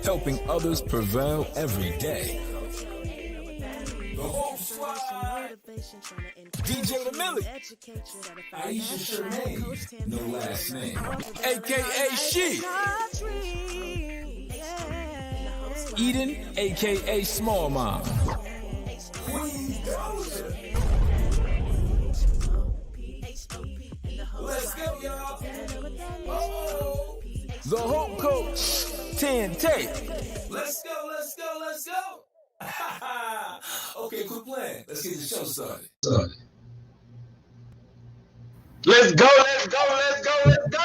Helping others prevail every day. DJ the Millie, H.O.P.E, no last name, aka She, Eden, aka Small Mom, let's go, y'all. Oh, the Hope Coach, 10 Tape. Let's go, let's go, let's go. Okay, quit playing. Let's get the show started. Let's go, let's go, let's go, let's go.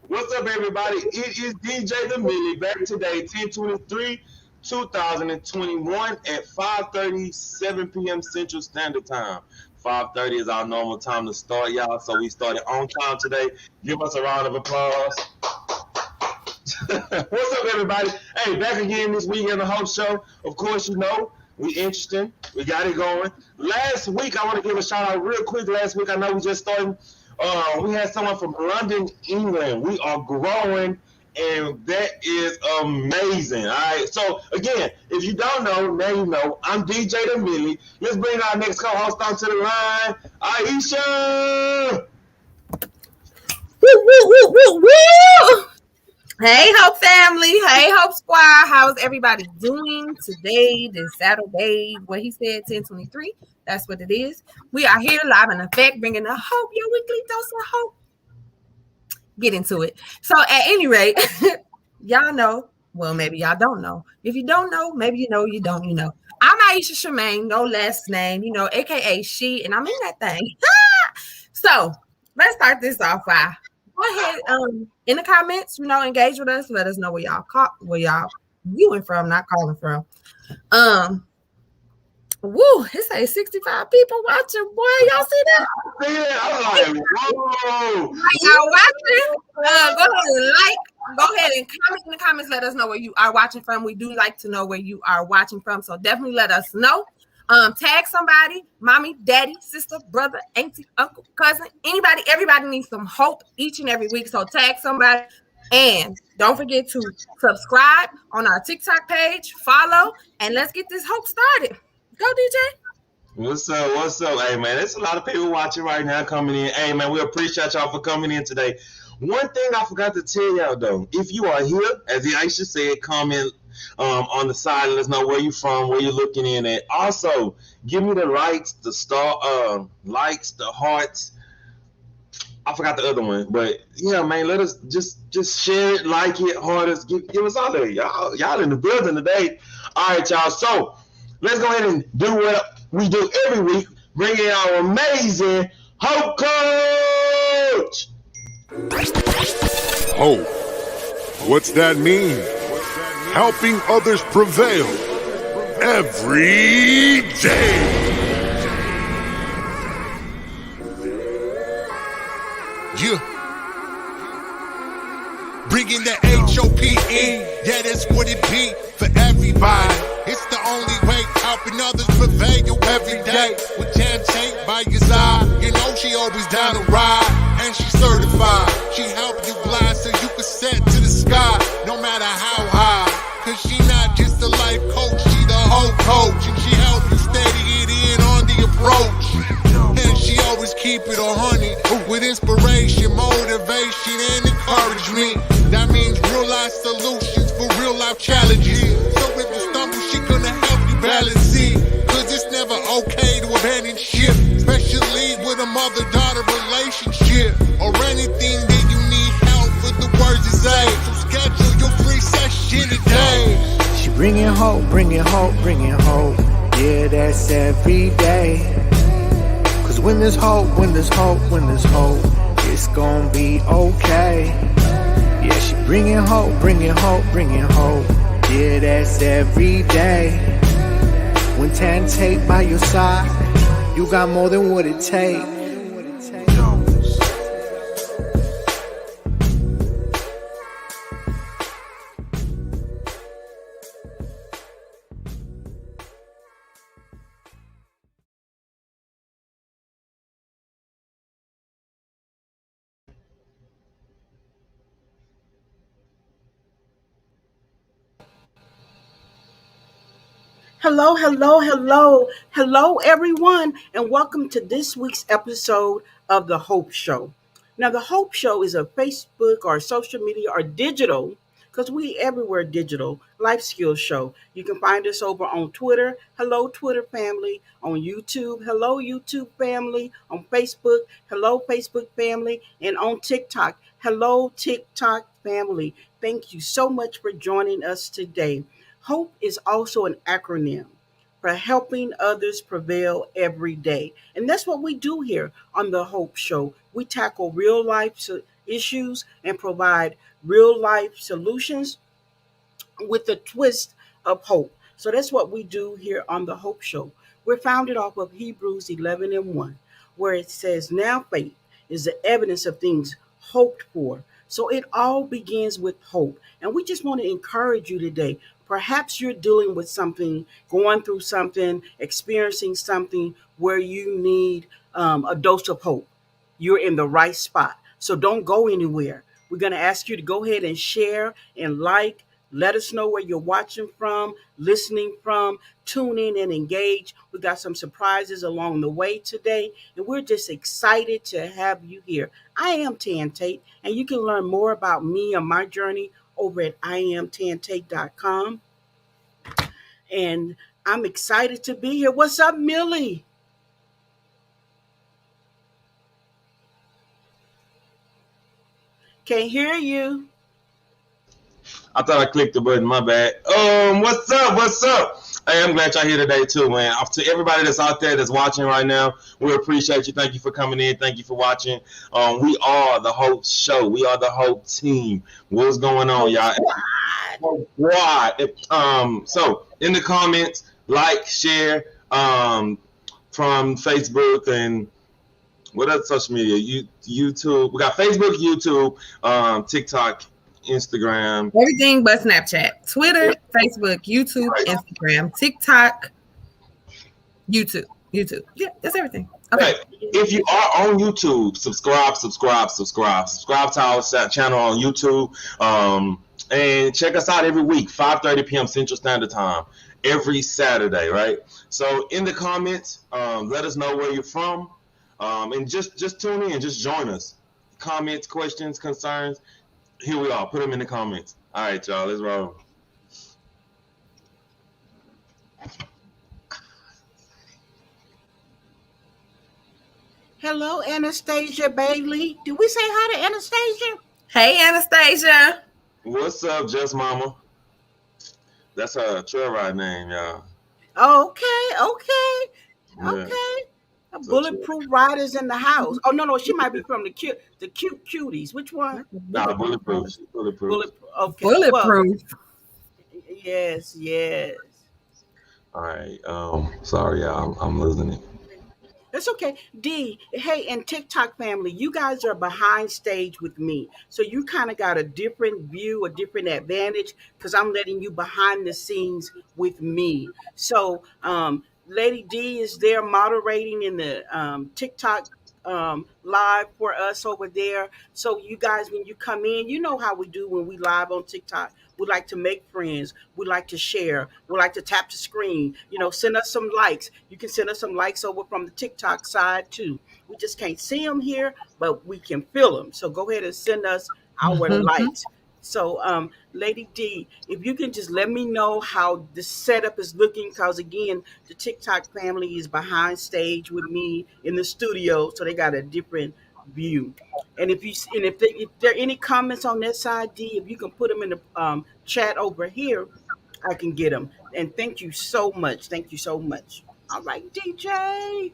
What's up, everybody? It is DJ the Millie back today, 10/23/2021 at 5:37 p.m. Central Standard Time. 5:30 is our normal time to start, y'all, so we started on time today. Give us a round of applause. What's up, everybody? Hey, back again this week in the Hope Show. Of course, you know, we interesting. We got it going. Last week, I want to give a shout out real quick. Last week, I know we just started. We had someone from London, England. We are growing, and that is amazing. All right. So, again, if you don't know, now you know. I'm DJ the Millie. Let's bring our next co-host onto the line, Aisha. Woo, woo, woo, woo, woo. Hey, Hope family. Hey, Hope Squad. How's everybody doing today, this Saturday? What he said, 10/23. That's what it is. We are here live in effect, bringing the Hope, your weekly dose of hope. Get into it. So, at any rate, y'all know. Well, maybe y'all don't know. If you don't know, maybe you know. You don't. You know. I'm Aisha Shemaine, no last name. You know, aka She, and I'm in that thing. So, let's start this off by. Go ahead, in the comments, you know, engage with us. Let us know where y'all viewing from, not calling from. Woo, it says 65 people watching. Boy, y'all see that? Yeah, I'm like, whoa. Y'all watching? Go ahead and like. Go ahead and comment in the comments. Let us know where you are watching from. We do like to know where you are watching from, so definitely let us know. Tag somebody, mommy, daddy, sister, brother, auntie, uncle, cousin, anybody. Everybody needs some hope each and every week. So tag somebody, and don't forget to subscribe on our TikTok page, follow, and let's get this hope started. Go, DJ. What's up? What's up? Hey, man, there's a lot of people watching right now coming in. Hey, man, we appreciate y'all for coming in today. One thing I forgot to tell y'all, though, if you are here, as Aisha said, comment on the side. Let us know where you're from, where you're looking in at. Also, give me the likes, the star, likes, the hearts. I forgot the other one, but yeah, man, let us just share it, like it, heart us, give us all that. Y'all in the building today. All right, y'all. So let's go ahead and do what we do every week. Bring in our amazing Hope Coach. Hope. What's that mean? Helping others prevail every day. Yeah. Bringing the H.O.P.E. Yeah, that's what it be for everybody. It's the only way, helping others prevail every day. With Jan Tate by your side, you know she always down to ride. And she's certified. She help you glide so you can set to the sky, no matter how high. Cause she not just a life coach, she the whole coach. And she help you steady it in on the approach. And she always keep it 100 with inspiration, motivation, and encouragement. That means real life solutions for real life challenges. So if you stumble, she gonna help you balance it. Cause it's never okay to abandon ship, especially with a mother-daughter relationship or anything that you need help with the words to say. So schedule your free session today. She bringing hope, bringing hope, bringing hope. Yeah, that's every day. Cause when there's hope, when there's hope, when there's hope, it's gonna be okay. Yeah, she bringing hope, bringing hope, bringing hope. Yeah, that's every day. When Tan Tate by your side, you got more than what it takes. Hello, hello, hello, hello, everyone, and welcome to this week's episode of The Hope Show. Now, The Hope Show is a Facebook or social media or digital, because we everywhere digital, life skills show. You can find us over on Twitter, hello, Twitter family, on YouTube, hello, YouTube family, on Facebook, hello, Facebook family, and on TikTok, hello, TikTok family. Thank you so much for joining us today. HOPE is also an acronym for helping others prevail every day. And that's what we do here on the Hope Show. We tackle real life issues and provide real life solutions with a twist of hope. So that's what we do here on the Hope Show. We're founded off of Hebrews 11 and 1, where it says, now faith is the evidence of things hoped for. So it all begins with hope. And we just want to encourage you today. Perhaps you're dealing with something, going through something, experiencing something where you need a dose of hope. You're in the right spot. So don't go anywhere. We're going to ask you to go ahead and share and like. Let us know where you're watching from, listening from, tune in and engage. We got some surprises along the way today, and we're just excited to have you here. I am Tan Tate, and you can learn more about me and my journey over at iamtantate.com. And I'm excited to be here. What's up, Millie? Can't hear you. I thought I clicked the button. My bad. What's up? What's up? Hey, I'm glad y'all here today too, man. To everybody that's out there that's watching right now, we appreciate you. Thank you for coming in. Thank you for watching. We are the Hope Show. We are the Hope Team. What's going on, y'all? Hope Squad. So in the comments, like, share, from Facebook and what other social media? YouTube. We got Facebook, YouTube, TikTok, Instagram. Everything but Snapchat, Twitter, Facebook, YouTube, Instagram, TikTok, YouTube. Yeah, that's everything. Okay. Right. If you are on YouTube, subscribe to our channel on YouTube, and check us out every week, 5:30 p.m. Central Standard Time, every Saturday, right? So in the comments, let us know where you're from, and just tune in, just join us. Comments, questions, concerns, here we are. Put them in the comments. All right, y'all, let's roll. Hello, Anastasia Bailey. Did we say hi to Anastasia? Hey, Anastasia. What's up, Just Mama? That's her trail ride name, y'all. Okay. Yeah. Okay. So true. Bulletproof Riders in the house. Oh no, no, she might be from the cute cuties. Which one? Not the Nah, bulletproof bulletproof. riders. She's bulletproof. Bullet. Okay. Well, Bulletproof. yes, yes. All right. Sorry, y'all. I'm losing it. That's okay. D, hey, and TikTok family, you guys are behind stage with me. So you kind of got a different view, a different advantage, because I'm letting you behind the scenes with me. So Lady D is there moderating in the TikTok live for us over there. So you guys, when you come in, you know how we do when we live on TikTok. We like to make friends. We like to share. We like to tap the screen. Send us some likes. You can send us some likes over from the TikTok side too. We just can't see them here, but we can feel them. So go ahead and send us our Mhm. likes. So, Lady D, if you can just let me know how the setup is looking, because again, the TikTok family is behind stage with me in the studio, so they got a different view. And if there are any comments on that side, D, if you can put them in the chat over here, I can get them. And thank you so much. Thank you so much. All right, DJ.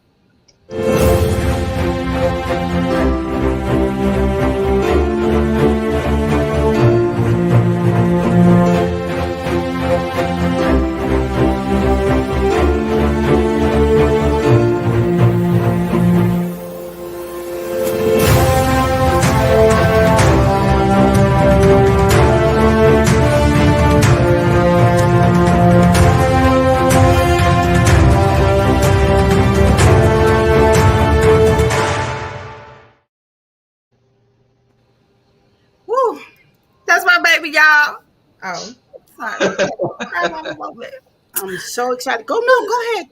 Woo. That's my baby, y'all. Oh, sorry. Cry about a moment. I'm so excited. No, go ahead.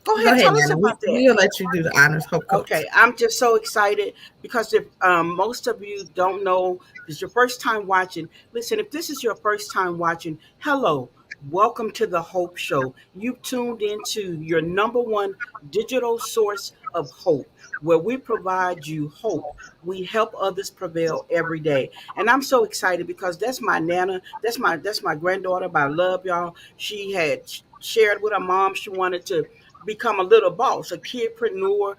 Go Go ahead. ahead, Tell us Nana. about that. We'll let you do the honors, Hope Coach. Okay, I'm just so excited because if most of you don't know, if it's your first time watching, listen, if this is your first time watching, hello, welcome to the Hope Show. You've tuned into your number one digital source of hope, where we provide you hope. We help others prevail every day. And I'm so excited because that's my nana, that's my granddaughter by love, y'all. She had shared with her mom she wanted to become a little boss, a kidpreneur,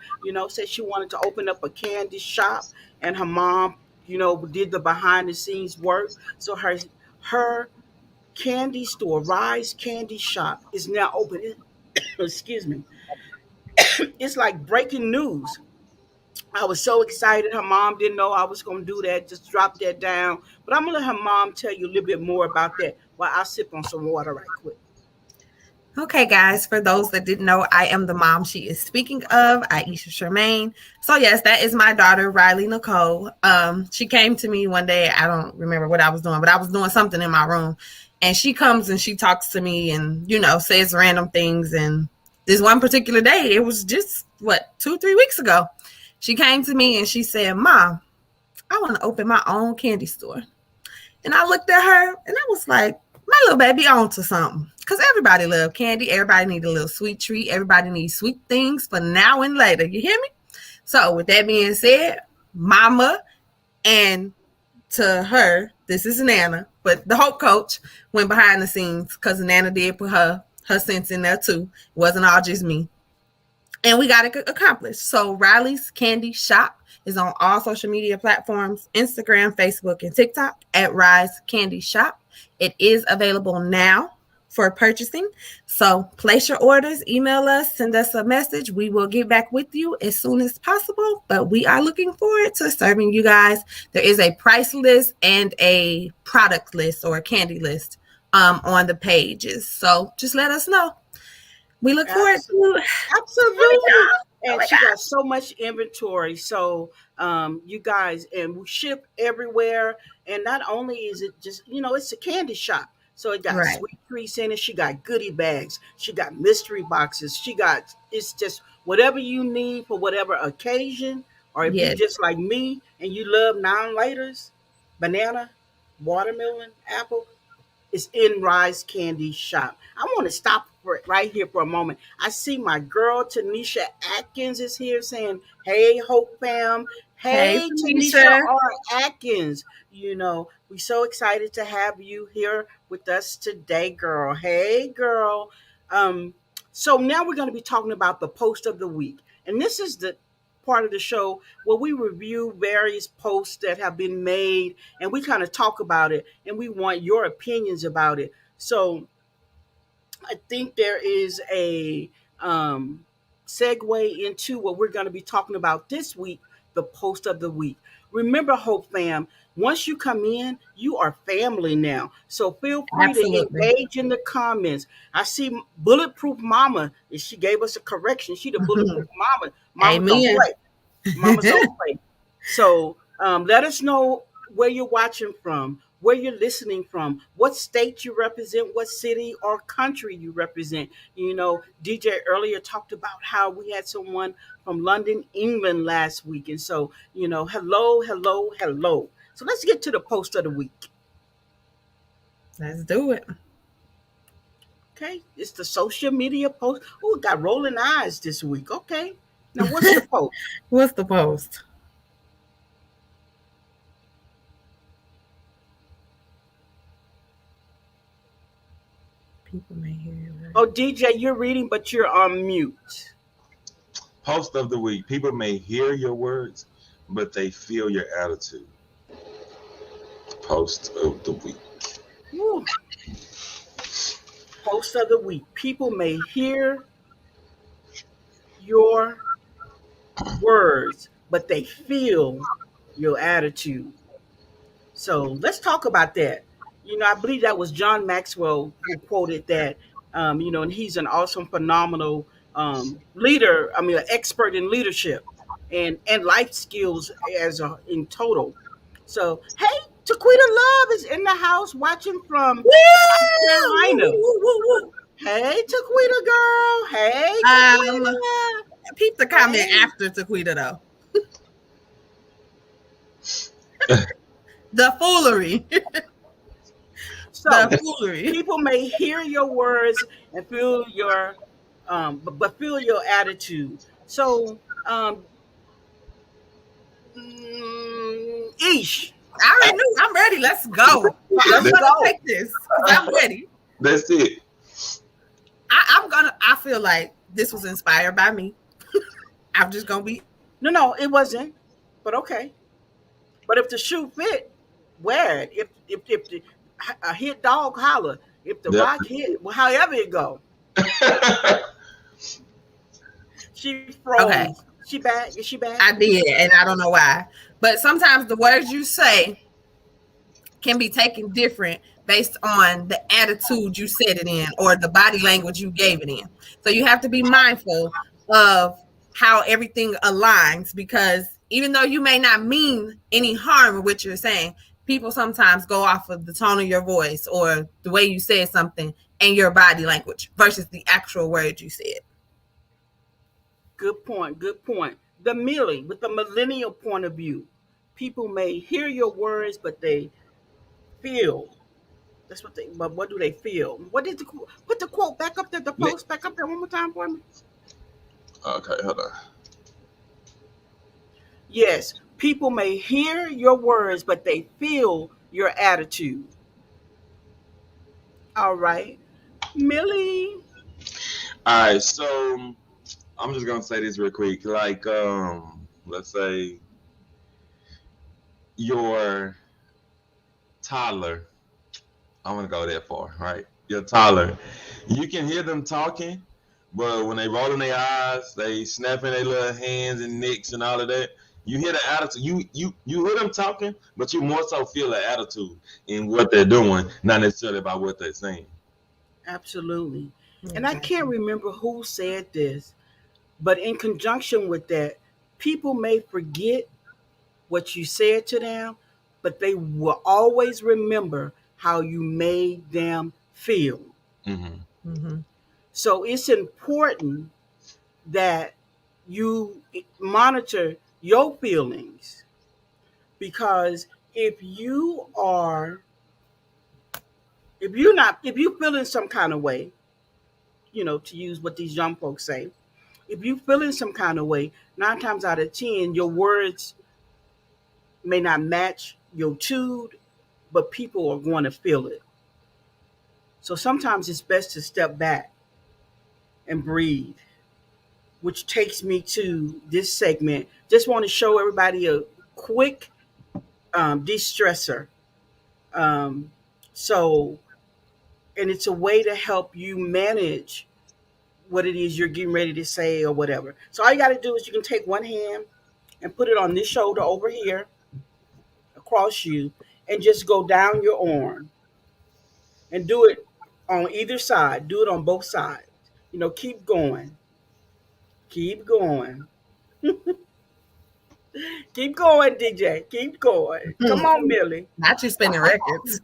said she wanted to open up a candy shop, and her mom, did the behind the scenes work. So her candy store, Rise Candy Shop, is now open. Excuse me. It's like breaking news. I was so excited. Her mom didn't know I was going to do that. Just drop that down. But I'm going to let her mom tell you a little bit more about that while I sip on some water right quick. Okay, guys, for those that didn't know, I am the mom she is speaking of, Aisha Charmaine. So, yes, that is my daughter, Riley Nicole. She came to me one day. I don't remember what I was doing, but I was doing something in my room. And she comes and she talks to me and, says random things. And this one particular day, it was just, 2-3 weeks ago. She came to me and she said, Mom, I want to open my own candy store. And I looked at her and I was like, my little baby on to something. Because everybody love candy. Everybody need a little sweet treat. Everybody needs sweet things for now and later. You hear me? So with that being said, mama, and to her, this is Nana, but the Hope Coach went behind the scenes because Nana did put her sense in there too. It wasn't all just me. And we got it accomplished. So Riley's Candy Shop is on all social media platforms, Instagram, Facebook, and TikTok at Rise Candy Shop. It is available now for purchasing. So place your orders, email us, send us a message. We will get back with you as soon as possible. But we are looking forward to serving you guys. There is a price list and a product list or a candy list on the pages. So just let us know. We look forward to Absolutely. Oh And my she God. got so much inventory. So, you guys, and we ship everywhere. And not only is it just, it's a candy shop. So it got Right. sweet treats in it. She got goodie bags. She got mystery boxes. It's just whatever you need for whatever occasion. Or if you Yes. just like me and you love non-laters, banana, watermelon, apple, is in Rise Candy Shop. I want to stop right here for a moment. I see my girl Tanisha Atkins is here saying, "Hey, Hope fam." Hey, Hey, Tanisha Tanisha. R. Atkins. We're so excited to have you here with us today, girl. Hey, girl. Um, so now we're going to be talking about the post of the week. And this is the part of the show where we review various posts that have been made and we kind of talk about it and we want your opinions about it. So I think there is a um, segue into what we're going to be talking about this week, the post of the week. Remember, Hope Fam, once you come in, you are family now. So feel free to Absolutely. engage in the comments. I see Bulletproof Mama, she gave us a correction. She the Bulletproof Mama. Mama don't Amen. play. Mamas don't play. So let us know where you're watching from, where you're listening from, what state you represent, what city or country you represent. You know, DJ earlier talked about how we had someone from London, England last week. And so, hello, hello, hello. So let's get to the post of the week. Let's do it. Okay. It's the social media post. Oh, got rolling eyes this week. Okay. Now, what's the post? What's the post? People may hear you. Oh, DJ, you're reading, but you're on mute. Post of the week. People may hear your words, but they feel your attitude. Post of the week. Woo. Post of the week. People may hear your words, but they feel your attitude. So let's talk about that. I believe that was John Maxwell who quoted that. And he's an awesome, phenomenal leader. I mean, an expert in leadership and life skills in total. So, hey, Taquita Love is in the house watching from South Woo! Carolina. Woo, woo, woo. Hey, Taquita girl. Hey, Um, Taquita. Peep the comment Hey. after Taquita though. The foolery. So, The foolery. people may hear your words and feel your, but feel your attitude. So, Ish, I already knew. I'm ready. Let's go. I'm let's gonna go. take this because I'm ready. That's it. I feel like this was inspired by me. I'm just gonna be. No, it wasn't. But okay. But if the shoe fit, wear it. If the a hit dog holler. If the Yep. rock hit, well, however it go. She Okay. froze. She back? Is she back? I did, and I don't know why. But sometimes the words you say can be taken different based on the attitude you said it in or the body language you gave it in. So you have to be mindful of how everything aligns because even though you may not mean any harm in what you're saying, people sometimes go off of the tone of your voice or the way you said something and your body language versus the actual words you said. Good point. Good point. The Millie, with the millennial point of view, people may hear your words, but they feel. That's what they. But what do they feel? What did put the quote back up there? The post back up there one more time for me. Okay, hold on. Yes, people may hear your words, but they feel your attitude. All right, Millie. All right, so I'm just gonna say this real quick. Like, let's say your toddler. I'm gonna go that far, right? Your toddler. You can hear them talking, but when they rolling their eyes, they snapping their little hands and necks and all of that. You hear the attitude. You hear them talking, but you more so feel the attitude in what they're doing, not necessarily about what they're saying. Absolutely. And I can't remember who said this, but in conjunction with that, people may forget what you said to them, but they will always remember how you made them feel. Mm-hmm. Mm-hmm. So it's important that you monitor your feelings because if you feeling some kind of way, to use what these young folks say, if you feeling some kind of way, 9 times out of 10, your words may not match your tude, but people are going to feel it. So sometimes it's best to step back and breathe which takes me to this segment. Just want to show everybody a quick de-stressor. Um, so, and it's a way to help you manage what it is you're getting ready to say or whatever. So all you got to do is you can take one hand and put it on this shoulder over here across you and just go down your arm and do it on either side. Do it on both sides. Keep going. Keep going. Keep going, DJ. Keep going. Come on, Millie. Not you spinning records.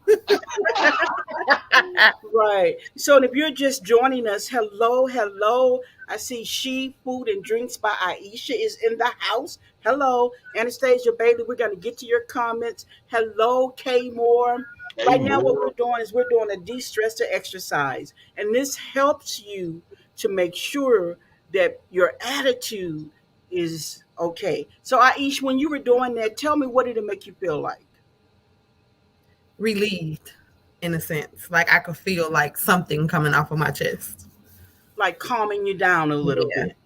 Right. So if you're just joining us, hello, hello. I see She Food and Drinks by Aisha is in the house. Hello, Anastasia Bailey. We're going to get to your comments. Hello, Kay Moore. Hey, Right now, what more. we're doing is we're doing a de-stressor exercise, and this helps you to make sure that your attitude is okay. So, Aisha, when you were doing that, tell me, what did it make you feel like? Relieved, in a sense. Like I could feel like something coming off of my chest. Like calming you down a little Yeah. bit.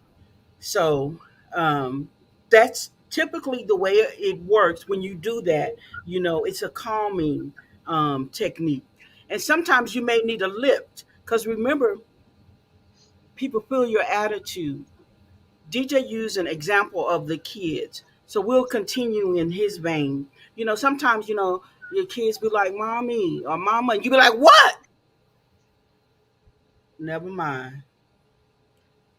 So that's typically the way it works when you do that. It's a calming technique. And sometimes you may need a lift because remember, people feel your attitude. DJ used an example of the kids. So we'll continue in his vein. Sometimes, your kids be like, Mommy or Mama, and you be like, What? Never mind.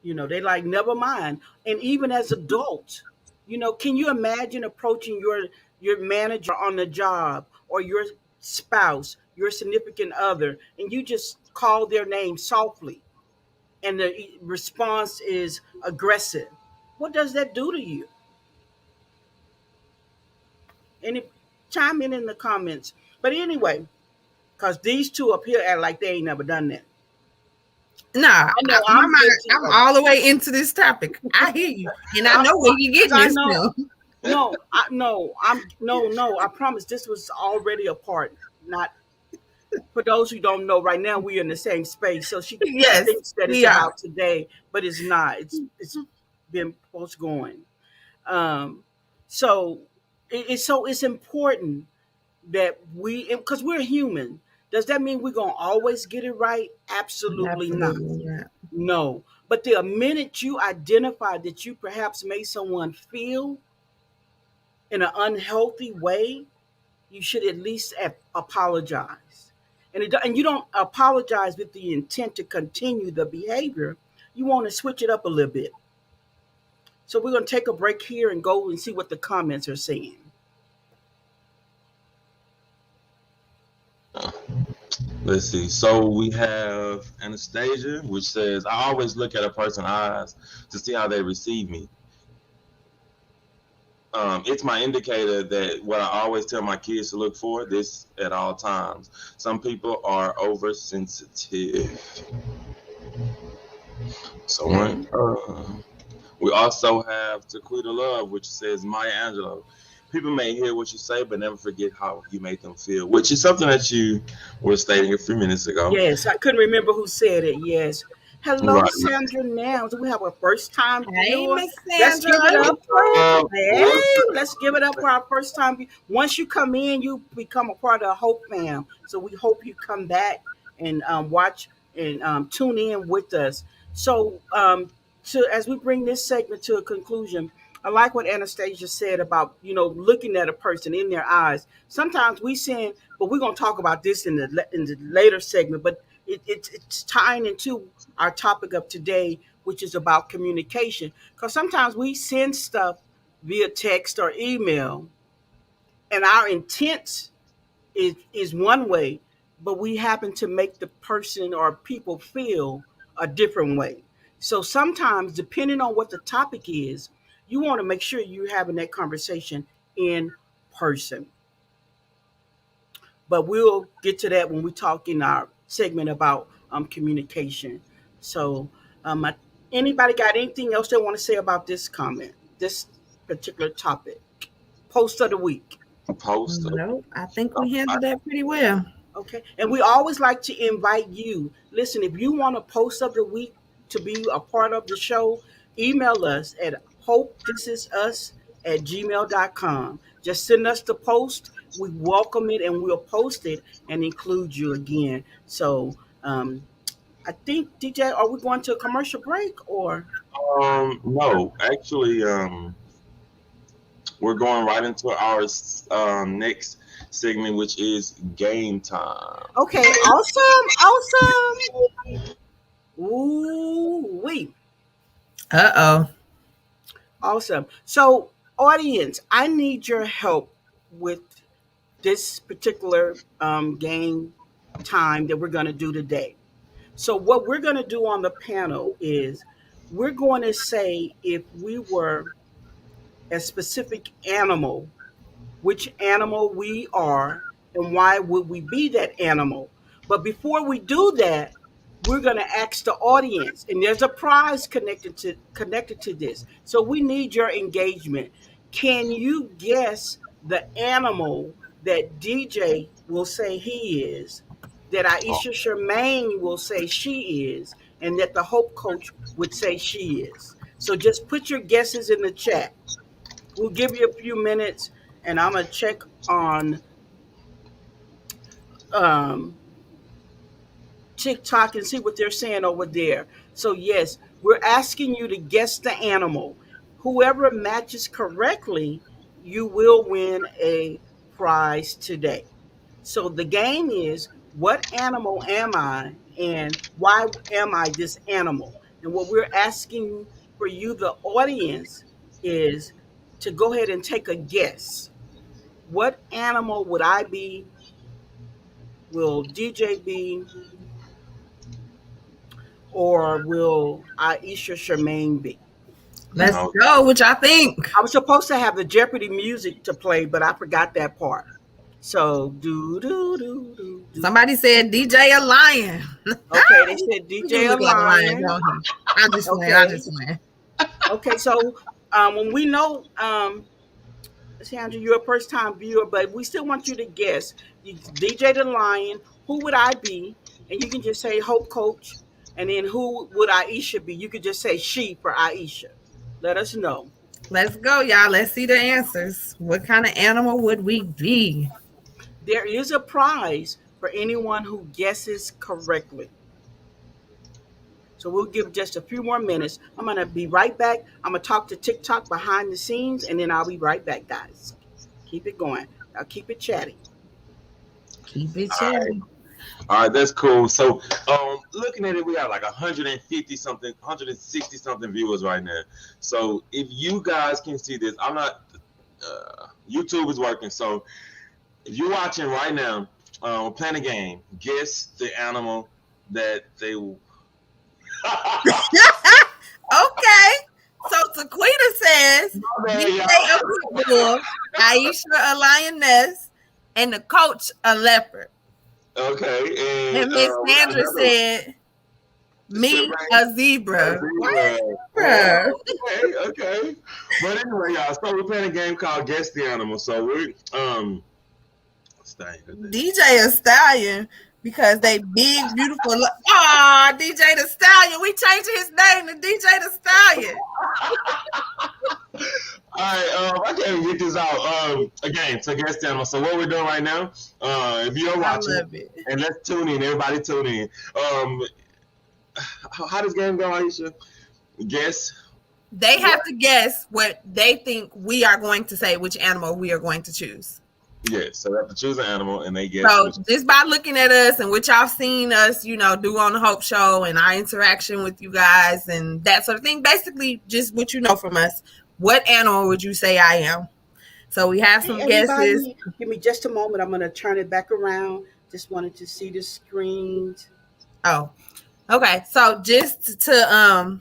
They like, never mind. And even as adults, can you imagine approaching your manager on the job or your spouse, your significant other, and you just call their name softly and the response is aggressive? What does that do to you? Any chime in the comments. But anyway, because these two up here act like they ain't never done that. Nah, I know my I'm mind, guilty I'm of all the way into this topic. I hear you, and I know where you're getting I this know. from. No, I no, I'm no. I promise this was already a part. Not for those who don't know. Right now, we're in the same space, so she Yes, thinks that it's we are. about today, but it's not. It's been postgoing. Um, so it's important that because we're human. Does that mean we're gonna always get it right? Absolutely not. Absolutely not. No. But the minute you identify that you perhaps made someone feel in an unhealthy way, you should at least apologize. And you don't apologize with the intent to continue the behavior. You want to switch it up a little bit. So we're going to take a break here and go and see what the comments are saying. Let's see. So we have Anastasia, which says, I always look at a person's eyes to see how they receive me. It's my indicator that what I always tell my kids to look for, this at all times. Some people are oversensitive. Someone. We also have Taquita Love, which says, Maya Angelou. People may hear what you say, but never forget how you make them feel, which is something that you were stating a few minutes ago. Yes, I couldn't remember who said it. Yes. Hello, Right. Sandra Now. Do we have a first time Hey, viewer? Miss Let's give it Sandra. up for Hey, What's let's give it up for our first time. Once you come in, you become a part of the Hope fam. So we hope you come back and watch and tune in with us. So as we bring this segment to a conclusion, I like what Anastasia said about looking at a person in their eyes. Sometimes we send, but we're gonna talk about this in the later segment. But it's tying into our topic of today, which is about communication. Because sometimes we send stuff via text or email, and our intent is one way, but we happen to make the person or people feel a different way. So sometimes, depending on what the topic is, you want to make sure you're having that conversation in person. But we'll get to that when we talk in our segment about communication. So, anybody got anything else they want to say about this comment, this particular topic? Post of the week. post? Nope, I think we handled that pretty well. Okay. And we always like to invite you. Listen, if you want a post of the week to be a part of the show, email us at hopethisIsus@gmail.com. Just send us the post. We welcome it and we'll post it and include you again. So I think, DJ, are we going to a commercial break or? No, actually, we're going right into our next segment, which is game time. Okay, awesome, awesome. Ooh, wait, Uh-oh. awesome. So, audience, I need your help with this particular game time that we're going to do today. So, what we're going to do on the panel is we're going to say if we were a specific animal, which animal we are and why would we be that animal. But before we do that, we're going to ask the audience, and there's a prize connected to this. So we need your engagement. Can you guess the animal that DJ will say he is, that Oh, Aisha Shermaine will say she is, and that the Hope Coach would say she is? So just put your guesses in the chat. We'll give you a few minutes, and I'm gonna check on um, TikTok and see what they're saying over there. So yes, we're asking you to guess the animal. Whoever matches correctly, you will win a prize today. So the game is, what animal am I, and why am I this animal? And what we're asking for you, the audience, is to go ahead and take a guess. What animal would I be? Will DJ be? Or will Aisha Shermaine be? Let's no. go. What y'all think? I was supposed to have the Jeopardy music to play, but I forgot that part. So do do do do do. Somebody said DJ a lion. Okay, they said He do DJ a look like a lion, lion. don't he? I'm just playing. I'm Okay, just playing. okay. So when we know, Sandra, you're a first time viewer, but we still want you to guess. You DJ the lion. Who would I be? And you can just say Hope Coach. And then who would Aisha be? You could just say she for Aisha. Let us know. Let's go, y'all. Let's see the answers. What kind of animal would we be? There is a prize for anyone who guesses correctly. So we'll give just a few more minutes. I'm going to be right back. I'm going to talk to TikTok behind the scenes, and then I'll be right back, guys. Keep it going. I'll keep it chatty. Keep it All right. chatty. All right, that's cool. So, looking at it, we have like 150 something, 160 something viewers right now. So, if you guys can see this, I'm not. YouTube is working. So, if you're watching right now, we're playing a game. Guess the animal that they will. Okay. So Taquita says Man, DJ y'all. a pit bull, Aisha a lioness, and the coach a leopard. Okay, And Miss we got Sandra another said me Shermaine. a zebra. What? Zebra. Okay. But anyway, y'all, so we're playing a game called Guess the Animal. So we're staying with this. DJ a stallion because they big, beautiful. DJ the Stallion. We changing his name to DJ the Stallion. All right, I can't even get this out. Again, so Guess the Animal. So what we're doing right now, if you're I watching, love it. and let's tune in, everybody tune in. How does game go, Aisha? Guess. They have to guess what they think we are going to say, which animal we are going to choose. Yes, so they have to choose an animal, and they guess. So just by looking at us and what y'all seen us, do on the Hope Show and our interaction with you guys and that sort of thing, basically just what you know from us, what animal would you say I am? So we have some guesses. Give me just a moment. I'm going to turn it back around. Just wanted to see the screens. Oh, okay. So just to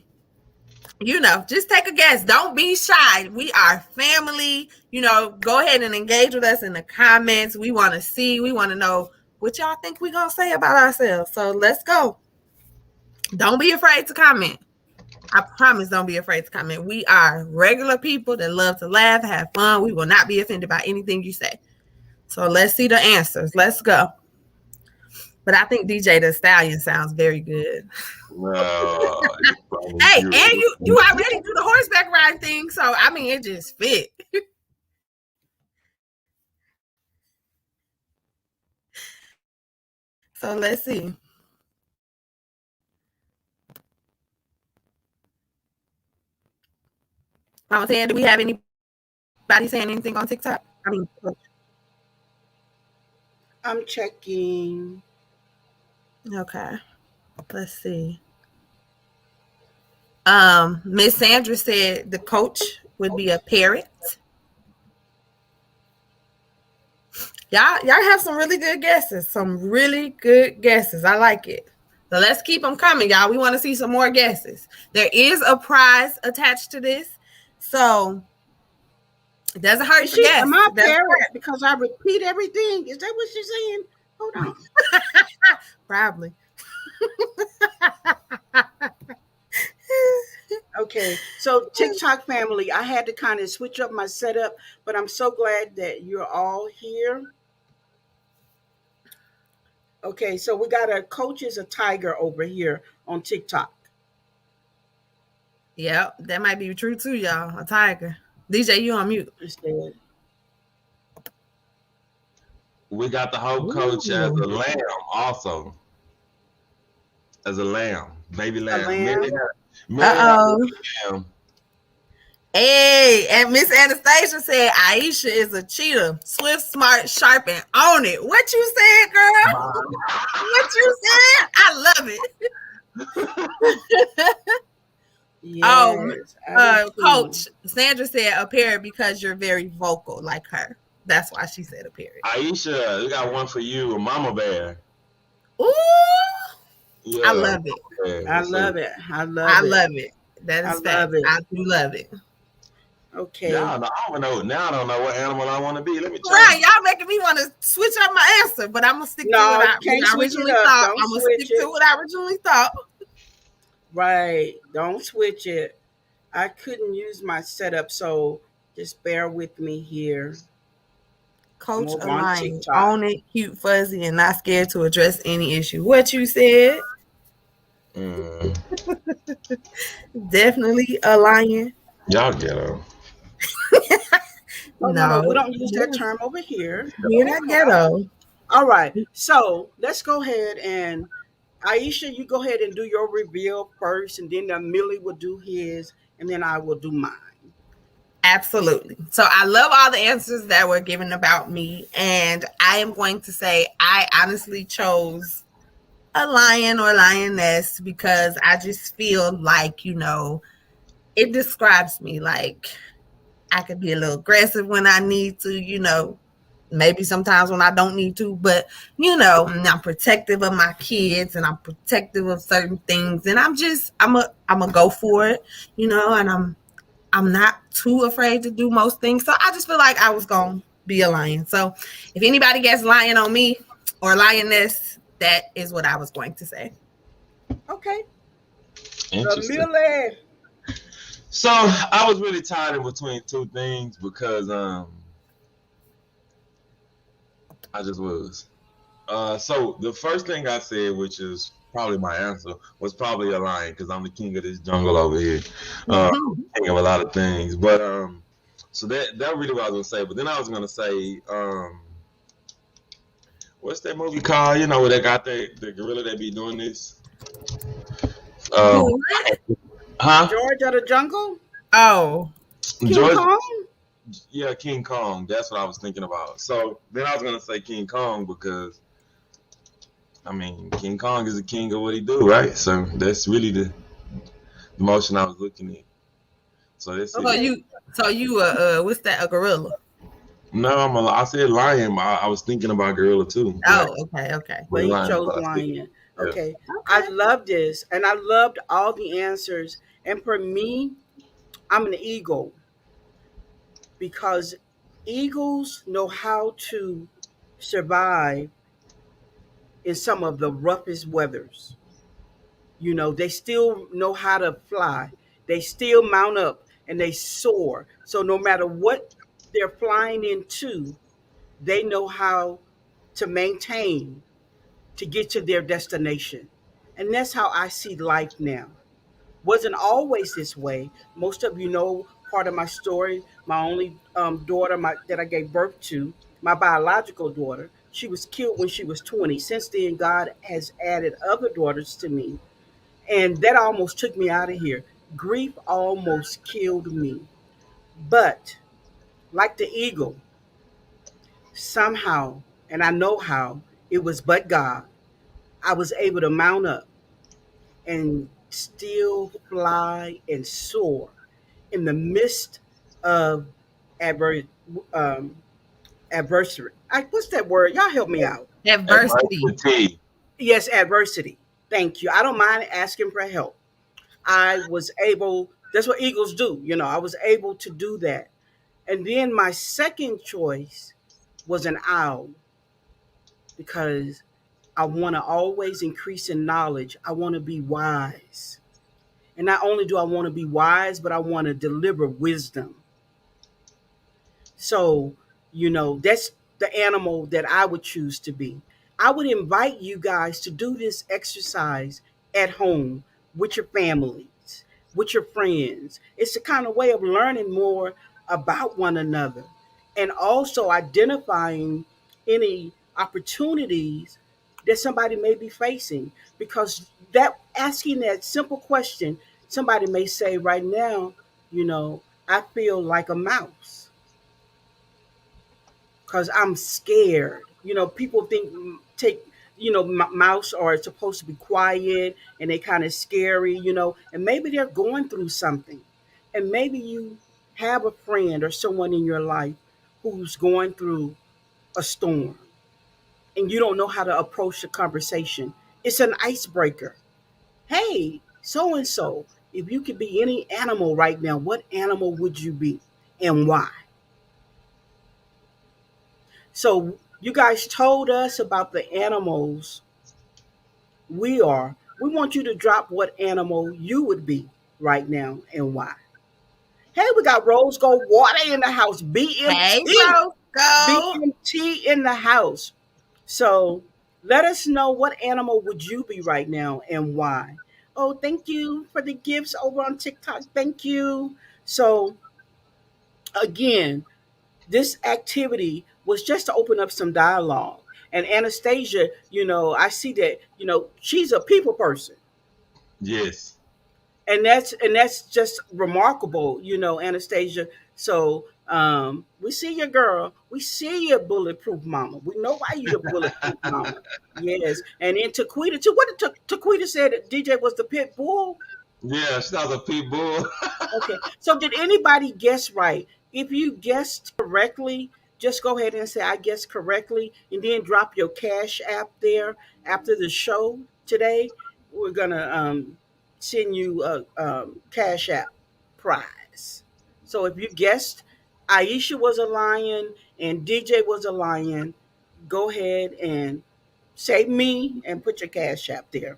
just take a guess. Don't be shy. We are family. Go ahead and engage with us in the comments. We want to know what y'all think we're going to say about ourselves. So let's go. Don't be afraid to comment. I promise, don't be afraid to comment. We are regular people that love to laugh, have fun. We will not be offended by anything you say. So let's see the answers. Let's go. But I think DJ the Stallion sounds very good. No, you funny. Hey, You and really you already do the horseback ride thing, so I mean it just fit. So let's see. Mama saying, do we have anybody saying anything on TikTok? I mean, I'm checking. okay. Let's see. Miss Sandra said the coach would be a parrot. Y'all have some really good guesses. Some really good guesses. I like it. So let's keep them coming, y'all. We want to see some more guesses. There is a prize attached to this. So it doesn't hurt to guess. Am I a parrot because I repeat everything? Is that what she's saying? Hold on. Probably. Okay, so TikTok family, I had to kind of switch up my setup, but I'm so glad that you're all here. Okay, so we got a coach is a tiger over here on TikTok. Yep, that might be true too, y'all. A tiger. DJ, you on mute. Instead. We got the Hope coach as a lamb, also as a lamb, baby lamb. Uh-oh. Hey, and Miss Anastasia said Aisha is a cheater. Swift, smart, sharp, and own it. What you said, girl? What you said? I love it. Yes, Coach Sandra said a parrot because you're very vocal like her. That's why she said a parrot. Aisha, we got one for you, a mama bear. Ooh, yeah, I love it. I love it. I love it. That is fact. I do love it. Okay. Yeah, I don't know. Now I don't know what animal I want to be. Let me try. Right, y'all making me want to switch up my answer, but I'm gonna stick to what I originally thought. I'm gonna stick to what I originally thought. Right. Don't switch it. I couldn't use my setup, so just bear with me here. Coach Align, own it, cute, fuzzy, and not scared to address any issue. What you said? Definitely a lion. Y'all ghetto. No, we don't use that term over here. We're not ghetto. All right. So let's go ahead and Aisha, you go ahead and do your reveal first, and then Millie will do his, and then I will do mine. Absolutely. So I love all the answers that were given about me, and I am going to say I honestly chose a lion or lioness because I just feel like, it describes me. Like I could be a little aggressive when I need to, maybe sometimes when I don't need to, but I'm protective of my kids and I'm protective of certain things, and I'm a go for it, and I'm not too afraid to do most things. So I just feel like I was going to be a lion. So if anybody gets lion on me or lioness, that is what I was going to say. Okay. Interesting. So I was really tied in between two things because I just was. So the first thing I said, which is probably my answer, was probably a lion because I'm the king of this jungle over here. King of a lot of things. But so that really what I was gonna say. But then I was gonna say, what's that movie called? Where they got the gorilla that be doing this? George of the Jungle? Oh. King Kong? Yeah, King Kong. That's what I was thinking about. So then I was gonna say King Kong because King Kong is the king of what he do, right? So that's really the motion I was looking at. So that's you what's that? A gorilla? No, I said lion. I was thinking about gorilla too. Oh, okay. Well, you chose lion. Okay. I love this, and I loved all the answers. And for me, I'm an eagle because eagles know how to survive in some of the roughest weathers. They still know how to fly. They still mount up and they soar. So no matter what they're flying into, they know how to maintain to get to their destination. And that's how I see life now. Wasn't always this way. Most of you know part of my story. My only daughter that I gave birth to, my biological daughter, she was killed when she was 20. Since then, God has added other daughters to me. And that almost took me out of here. Grief almost killed me. But like the eagle, somehow, and I know how, it was but God, I was able to mount up and still fly and soar in the midst of adver- um, adversity. What's that word? Y'all help me out. Adversity. Adversity. Yes, adversity. Thank you. I don't mind asking for help. I was able, that's what eagles do. I was able to do that. And then my second choice was an owl because I want to always increase in knowledge. I want to be wise. And not only do I want to be wise, but I want to deliver wisdom. So, that's the animal that I would choose to be. I would invite you guys to do this exercise at home with your families, with your friends. It's a kind of way of learning more about one another and also identifying any opportunities that somebody may be facing. Because that asking that simple question, somebody may say right now, I feel like a mouse because I'm scared. People think take mouse are supposed to be quiet and they kind of scary, and maybe they're going through something, and maybe you have a friend or someone in your life who's going through a storm, and you don't know how to approach the conversation. It's an icebreaker. Hey, so and so, if you could be any animal right now, what animal would you be, and why? So you guys told us about the animals we are. We want you to drop what animal you would be right now and why. Hey, we got Rose Gold Water in the house. Hey, BMT. Roscoe. BMT in the house. So let us know, what animal would you be right now and why. Oh, thank you for the gifts over on TikTok. Thank you. So again, this activity was just to open up some dialogue. And Anastasia, I see that, she's a people person. Yes. And that's just remarkable, Anastasia. So we see your girl. We see your bulletproof mama. We know why you the bulletproof mama. Yes. And then Taquita too. What did Taquita said that DJ was the pit bull? Yeah, she's not a pit bull. Okay. So did anybody guess right? If you guessed correctly, just go ahead and say I guessed correctly and then drop your cash app there after the show today. We're gonna send you a cash app prize. So if you guessed Aisha was a lion and DJ was a lion, go ahead and say me and put your cash app there.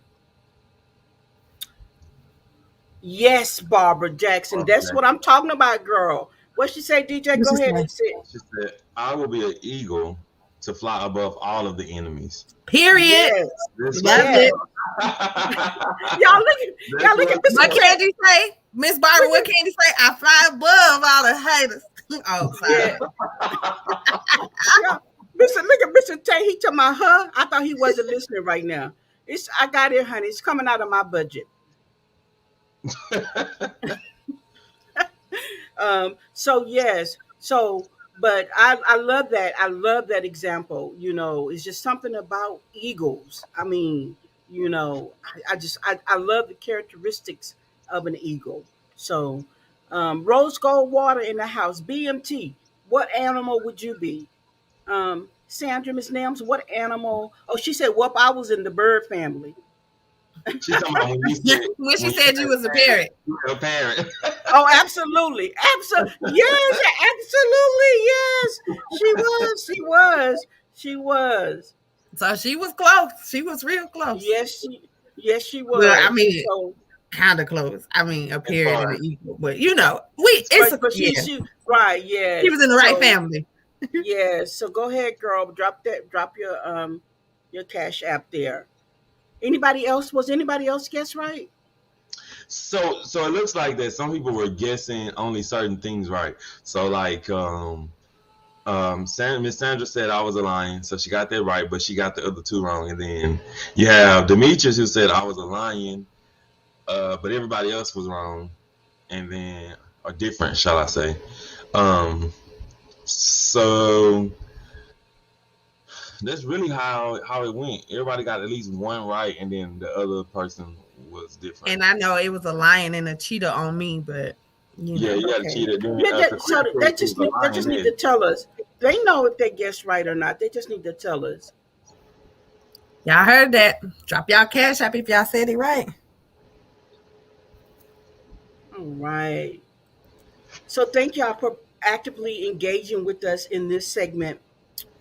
Yes, Barbara Jackson. That's Okay. what I'm talking about, girl. What she say, DJ? What's Go his ahead name? and say it. She said, I will be an eagle to fly above all of the enemies. Period. Yes, Let's Love yes. it. go. Y'all look at That's Mr. What what. Tay. Candy say? Miss Barbara, what Candy say? I fly above all the haters. Oh, sorry. Yeah, yeah. Look at Mr. Tay. He talking about her. I thought he wasn't listening right now. I got it, honey. It's coming out of my budget. So yes, but I love that. I love that example. It's just something about eagles. I mean, I love the characteristics of an eagle. So, rose gold water in the house. BMT. What animal would you be? Sandra, Miss Nams, what animal? Oh, she said, "Whoop, I was in the bird family." She's talking about When she when you said you was a parrot. you're a parent. Oh, absolutely. Yes, absolutely. Yes. She was. She was. She was. So she was close. She was real close. Yes, she Well, I was. mean, So, kind of close. I mean, a That parrot and an part. eagle. But it's but she yeah. she right, She yes. was in the right So family. yes. So go ahead, girl. Drop your your Cash App there. Anybody else? Was anybody else guess right? So it looks like that some people were guessing only certain things right. So like Miss Sandra said I was a lion, so she got that right, but she got the other two wrong. And then you have Demetrius who said I was a lion, but everybody else was wrong. And then or different, shall I say? So that's really how it went. Everybody got at least one right, and then the other person was different. And I know it was a lion and a cheetah on me, but Yeah, you got to Okay. cheat it. Then Yeah, Sequoia said she was a they just need lioness. to tell us. They know if they guessed right or not. They just need to tell us. y'all heard that. Drop y'all Cash App if y'all said it right. All right. So thank y'all for actively engaging with us in this segment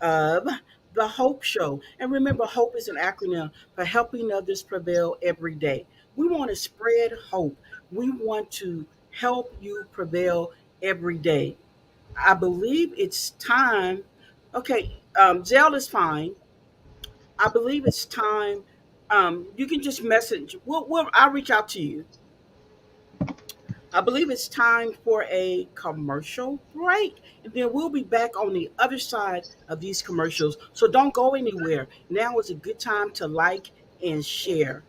of the Hope Show. And remember, HOPE is an acronym for Helping Others Prevail Every Day. We want to spread hope. We want to help you prevail every day. I believe it's time. Okay, Zell is fine. I believe it's time. You can just message. I'll reach out to you. I believe it's time for a commercial break. And then we'll be back on the other side of these commercials. So don't go anywhere. Now is a good time to like and share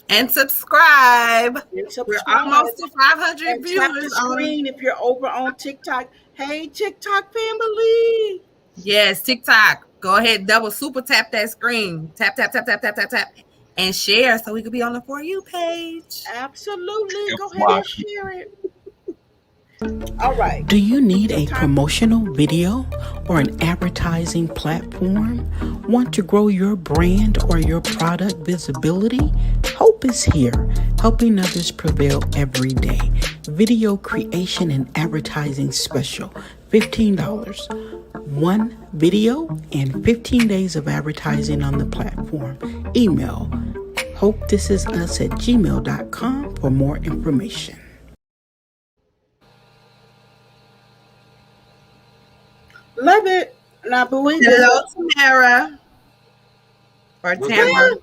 And subscribe. and We're subscribe almost to 500 and tap the viewers on. screen if you're over on TikTok. Hey, TikTok family. Yes, TikTok. Go ahead, double super tap that screen. Tap, tap, tap, tap, tap, tap, tap. And share so we could be on the For You page. Absolutely. It Go was ahead my and share it. All right. Do you need a Time. promotional video or an advertising platform? Want to grow your brand or your product visibility? Hope is here, helping others prevail every day. Video creation and advertising special, $15. One video and 15 days of advertising on the platform. Email hopethisIsus@gmail.com for more information. Love it. And I believe it. Hello, Tamara. Or Was that my Tamara.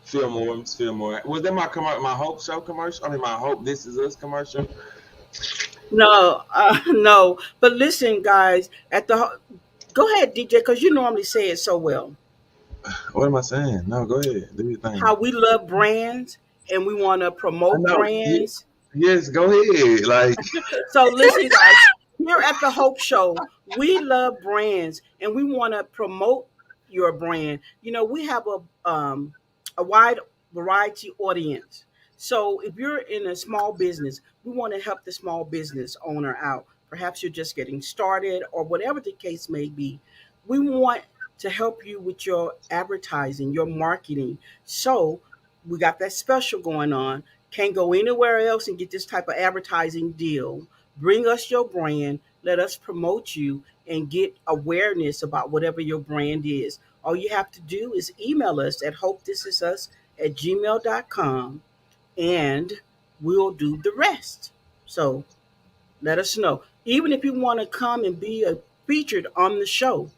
Fillmore? Was that my Hope Show commercial? I mean, my Hope This Is Us commercial. No, no. But listen, guys, go ahead, DJ, because you normally say it so well. What am I saying? No, go ahead. Do your thing. How we love brands and we want to I promote know. brands. Yes, go ahead. Like, So listen, guys, here at the Hope Show, we love brands and we want to promote your brand. You know, we have a wide variety audience. So if you're in a small business, we want to help the small business owner out. Perhaps you're just getting started or whatever the case may be. We want to help you with your advertising, your marketing. So we got that special going on. Can't go anywhere else and get this type of advertising deal. Bring us your brand, let us promote you and get awareness about whatever your brand is. All you have to do is email us at hopethisIsus@gmail.com and we'll do the rest. So let us know. Even if you want to come and be featured on the show,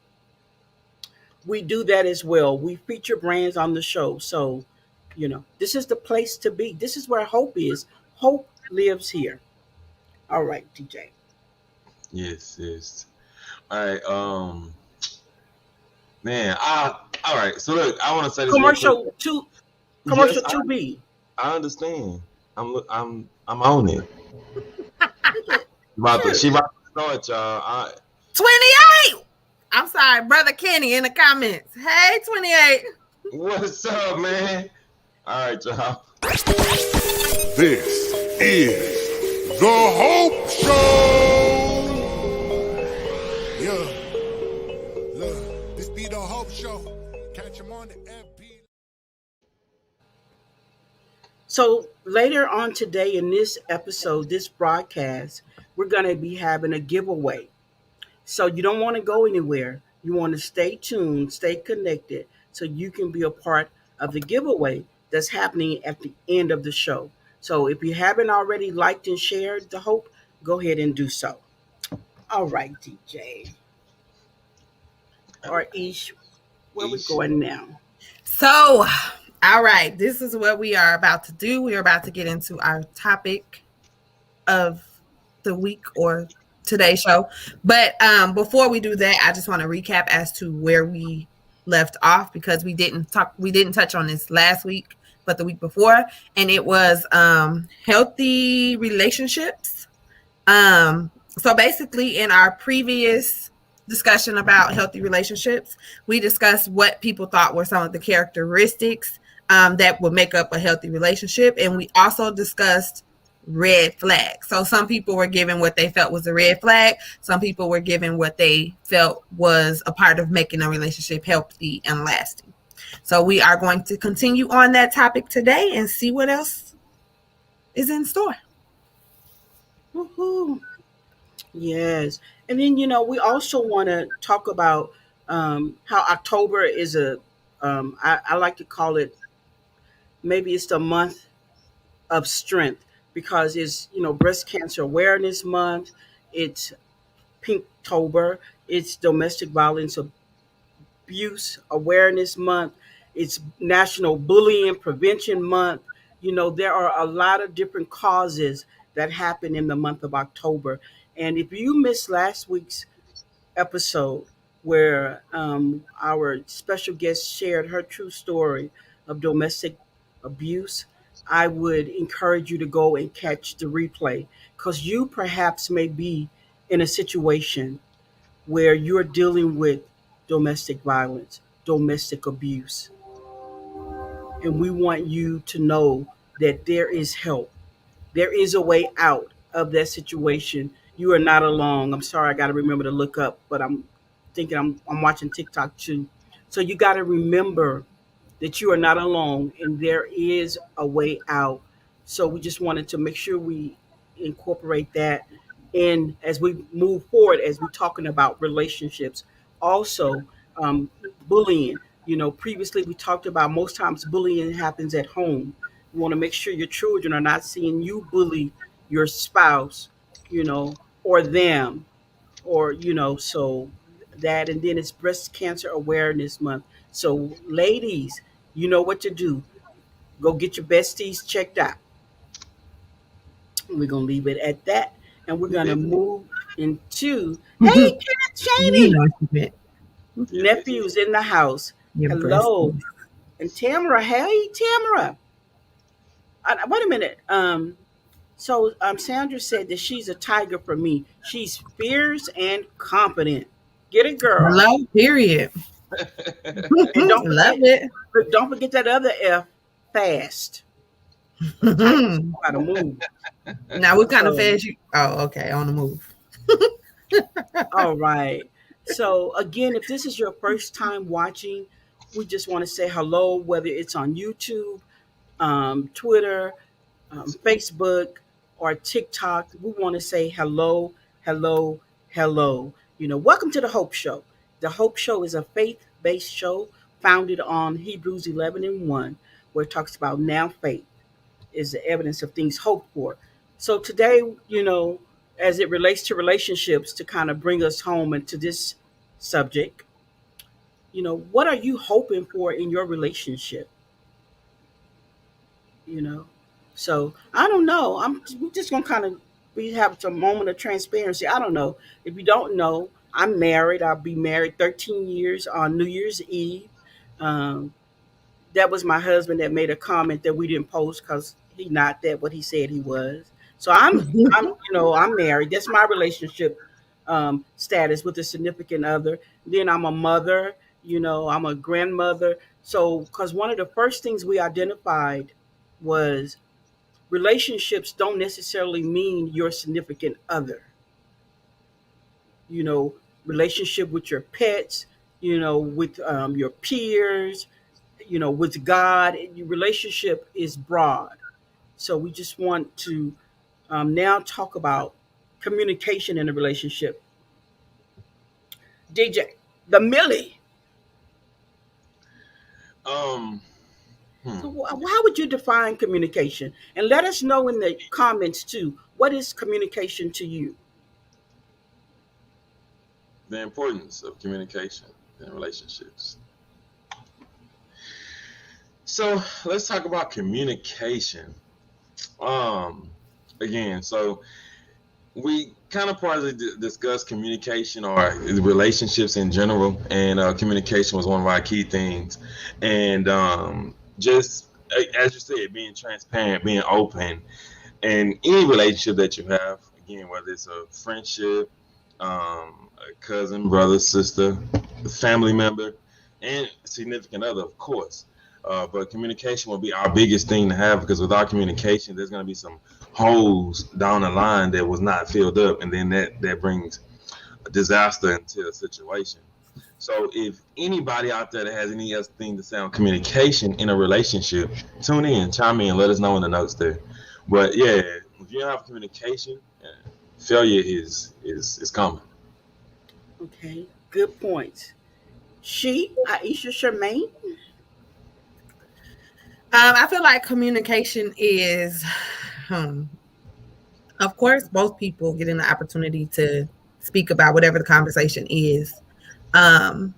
we do that as well. We feature brands on the show. So, this is the place to be. This is where hope is. Hope lives here. All right, DJ. yes, yes. All right. Man. All right. So look, I want to say this real quick. Commercial two. Yes, Commercial 2B. I understand. I'm on it. She about to start, y'all. 28. I'm sorry, Brother Kenny in the comments. Hey, 28. What's up, man? All right, y'all. This is the Hope Show. Yeah, look, this be the Hope Show. Catch him on the FB. So later on today in this episode, this broadcast, we're going to be having a giveaway. So you don't want to go anywhere. You want to stay tuned, stay connected, so you can be a part of the giveaway that's happening at the end of the show. So if you haven't already liked and shared the Hope, go ahead and do so. All right, DJ or Ish. Where we Ish. going now? So, all right, this is what we are about to do. We are about to get into our topic of the week or today's show. But before we do that, I just want to recap as to where we left off because we didn't touch on this last week, but the week before, and it was healthy relationships. So basically, in our previous discussion about healthy relationships, we discussed what people thought were some of the characteristics that would make up a healthy relationship. And we also discussed red flags. So some people were given what they felt was a red flag. Some people were given what they felt was a part of making a relationship healthy and lasting. So we are going to continue on that topic today and see what else is in store. Woohoo! Yes, and then we also want to talk about how October is I like to call it, maybe it's the month of strength, because it's breast cancer awareness month, it's Pinktober, it's domestic violence abuse awareness month, it's National Bullying Prevention Month. There are a lot of different causes that happen in the month of October. And if you missed last week's episode, where our special guest shared her true story of domestic abuse, I would encourage you to go and catch the replay, because you perhaps may be in a situation where you're dealing with domestic violence, domestic abuse, and we want you to know that there is help. There is a way out of that situation. You are not alone. I'm sorry, I got to remember to look up, but I'm thinking I'm watching TikTok too. So you got to remember that you are not alone and there is a way out. So we just wanted to make sure we incorporate that in as we move forward, as we're talking about relationships. Also, bullying. Previously we talked about most times bullying happens at home. You want to make sure your children are not seeing you bully your spouse, or them, or so that. And then it's breast cancer awareness month. So ladies, you know what to do. Go get your besties checked out. We're gonna leave it at that, and we're gonna Definitely. move into, hey, Cat You Shady know what you meant. Yes, yes, nephews yes. in the house. Your breast. Hello. And Tamara, hey Tamara. Wait a minute. So Sandra said that she's a tiger for me. She's fierce and confident. Get it, girl. Hello, period. And don't Love forget, it. don't forget that other F, fast. Because tigers know how to move. Now, what kind of So, fast you? Oh, okay, on the move. all right. So again, if this is your first time watching, we just want to say hello, whether it's on YouTube, Twitter, Facebook, or TikTok. We want to say hello, hello, hello. Welcome to the Hope Show. The Hope Show is a faith-based show founded on Hebrews 11:1, where it talks about now faith is the evidence of things hoped for. So today, as it relates to relationships, to kind of bring us home into this subject, what are you hoping for in your relationship? you know. So I don't know. We're just gonna kind of we have some moment of transparency. I don't know. If you don't know, I'm married. I'll be married 13 years on New Year's Eve. Um, that was my husband that made a comment that we didn't post because he not that what he said he was. So I'm married. That's my relationship status with a significant other. Then I'm a mother. I'm a grandmother. So because one of the first things we identified was relationships don't necessarily mean your significant other. You know, relationship with your pets. With your peers. With God. Your relationship is broad. So we just want to now talk about communication in a relationship. DJ, the Millie. Um, hmm. So how would you define communication? And let us know in the comments too. What is communication to you? The importance of communication in relationships. So let's talk about communication. Um, Again, so we kind of partly discussed communication or relationships in general, and communication was one of our key things. And just as you said, being transparent, being open, and any relationship that you have, again, whether it's a friendship, a cousin, brother, sister, family member, and significant other, of course. But communication will be our biggest thing to have, because without communication, there's going to be some holes down the line that was not filled up, and then that brings a disaster into a situation. So if anybody out there that has any other thing to say on communication in a relationship, tune in, chime in, let us know in the notes there. But yeah, if you don't have communication, failure is coming. Okay, good points. She, Aisha Charmaine. I feel like communication is, of course, both people getting the opportunity to speak about whatever the conversation is. Um,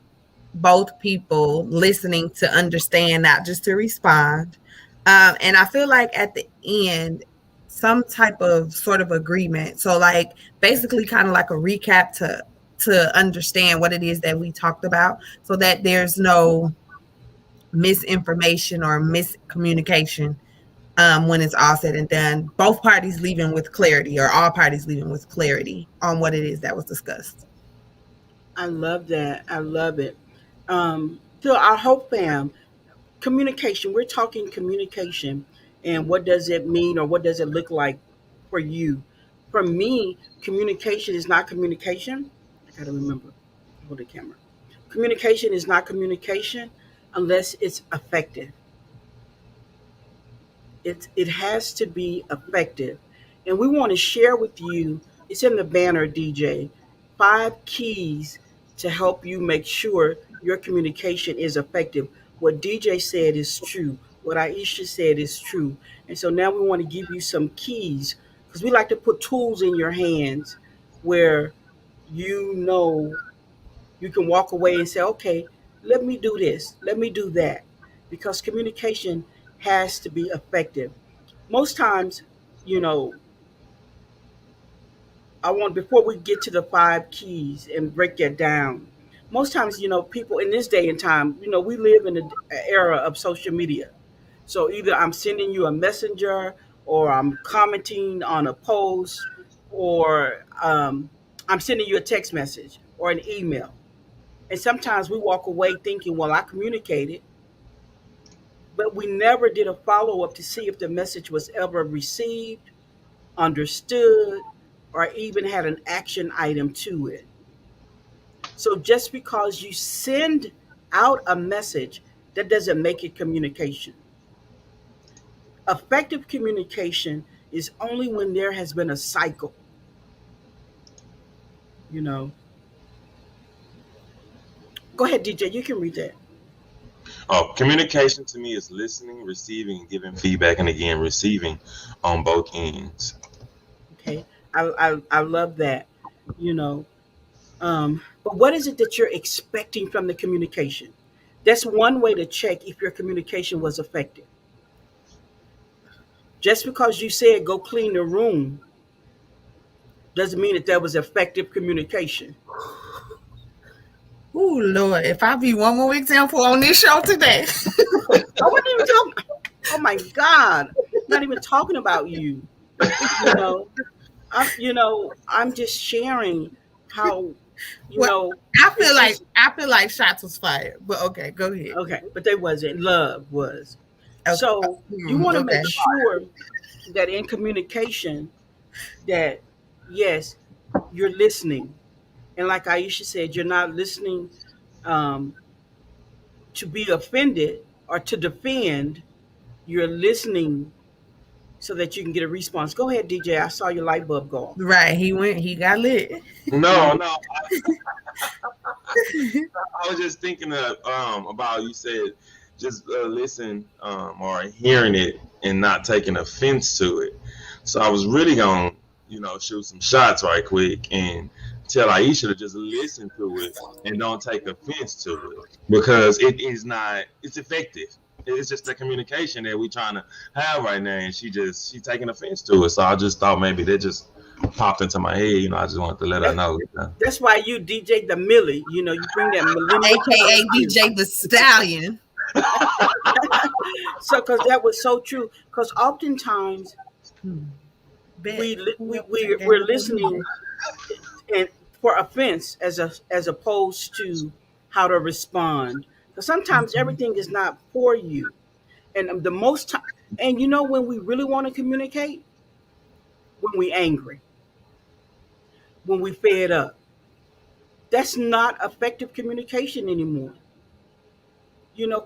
both people listening to understand, not just to respond. And I feel like at the end, some type of sort of agreement. So like basically kind of like a recap to understand what it is that we talked about, so that there's no misinformation or miscommunication when it's all said and done. Both parties leaving with clarity, or all parties leaving with clarity on what it is that was discussed. I love that. I love it. To our Hope fam, communication. We're talking communication, and what does it mean, or what does it look like for you? For me, communication is not communication. I gotta remember. Hold the camera. Communication is not communication unless it's effective. It has to be effective. And we want to share with you, it's in the banner, DJ, 5 keys to help you make sure your communication is effective. What DJ said is true. What Aisha said is true. And so now we want to give you some keys, because we like to put tools in your hands where you know you can walk away and say, okay, let me do this, let me do that. Because communication has to be effective. Most times, you know, I want, before we get to the 5 keys and break that down, most times, people in this day and time, we live in an era of social media. So either I'm sending you a messenger, or I'm commenting on a post, or I'm sending you a text message or an email. And sometimes we walk away thinking, well, I communicated, but we never did a follow up to see if the message was ever received, understood, or even had an action item to it. So just because you send out a message, that doesn't make it communication. Effective communication is only when there has been a cycle, you know. Go ahead, DJ, you can read that. Oh, communication to me is listening, receiving, and giving feedback, and again receiving on both ends. Okay. I love that, you know. But what is it that you're expecting from the communication? That's one way to check if your communication was effective. Just because you said go clean the room doesn't mean that was effective communication. Oh Lord, if I be one more example on this show today. I wasn't even talking. Oh my God, not even talking about you. You know, I'm just sharing how, you Well, know, I feel it's like just I feel like shots was fired. But okay, go ahead. okay, but they wasn't. Love was. Okay. So you want to Okay. make sure that in communication, that yes, you're listening, and like Aisha said, you're not listening um, to be offended or to defend. You're listening so that you can get a response. Go ahead, DJ. I saw your light bulb go off. Right. He got lit. No, no, I was just thinking of about you said just listen or hearing it and not taking offense to it. So I was really gonna shoot some shots right quick and tell Aisha to just listen to it and don't take offense to it, because it is not, it's effective. it's just the communication that we trying to have right now, and she taking offense to it. So I just thought maybe that just popped into my head. I just wanted to let her That, know. that's why you DJ the Millie. You bring that millennial AKA tone. DJ the Stallion. So, because that was so true. Because oftentimes Bet. we're listening and for offense as opposed to how to respond. Because sometimes everything is not for you, and the most time, and when we really want to communicate, when we angry, when we fed up, that's not effective communication anymore.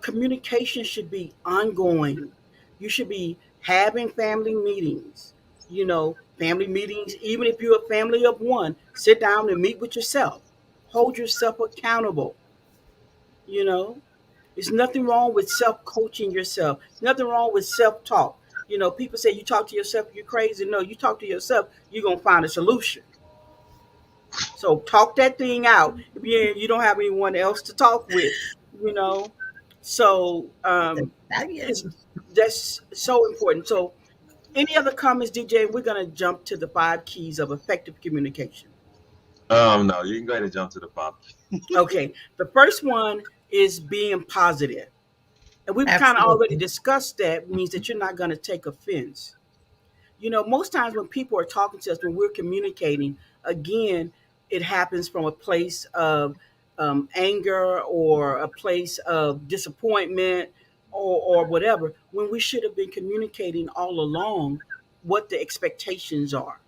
Communication should be ongoing. You should be having family meetings. Family meetings, even if you're a family of one, sit down and meet with yourself. Hold yourself accountable. You know, there's nothing wrong with self coaching yourself, nothing wrong with self talk. People say you talk to yourself, you're crazy. No, you talk to yourself, you're going to find a solution. So talk that thing out if you don't have anyone else to talk with, you know. So it's that's so important. So any other comments, DJ? We're gonna jump to the 5 keys of effective communication. No, you can go ahead and jump to the pop. Okay, the first one is being positive, and we've kind of already Absolutely. discussed that means that you're not gonna take offense. Most times when people are talking to us, when we're communicating, again, it happens from a place of anger or a place of disappointment or whatever, when we should have been communicating all along what the expectations are.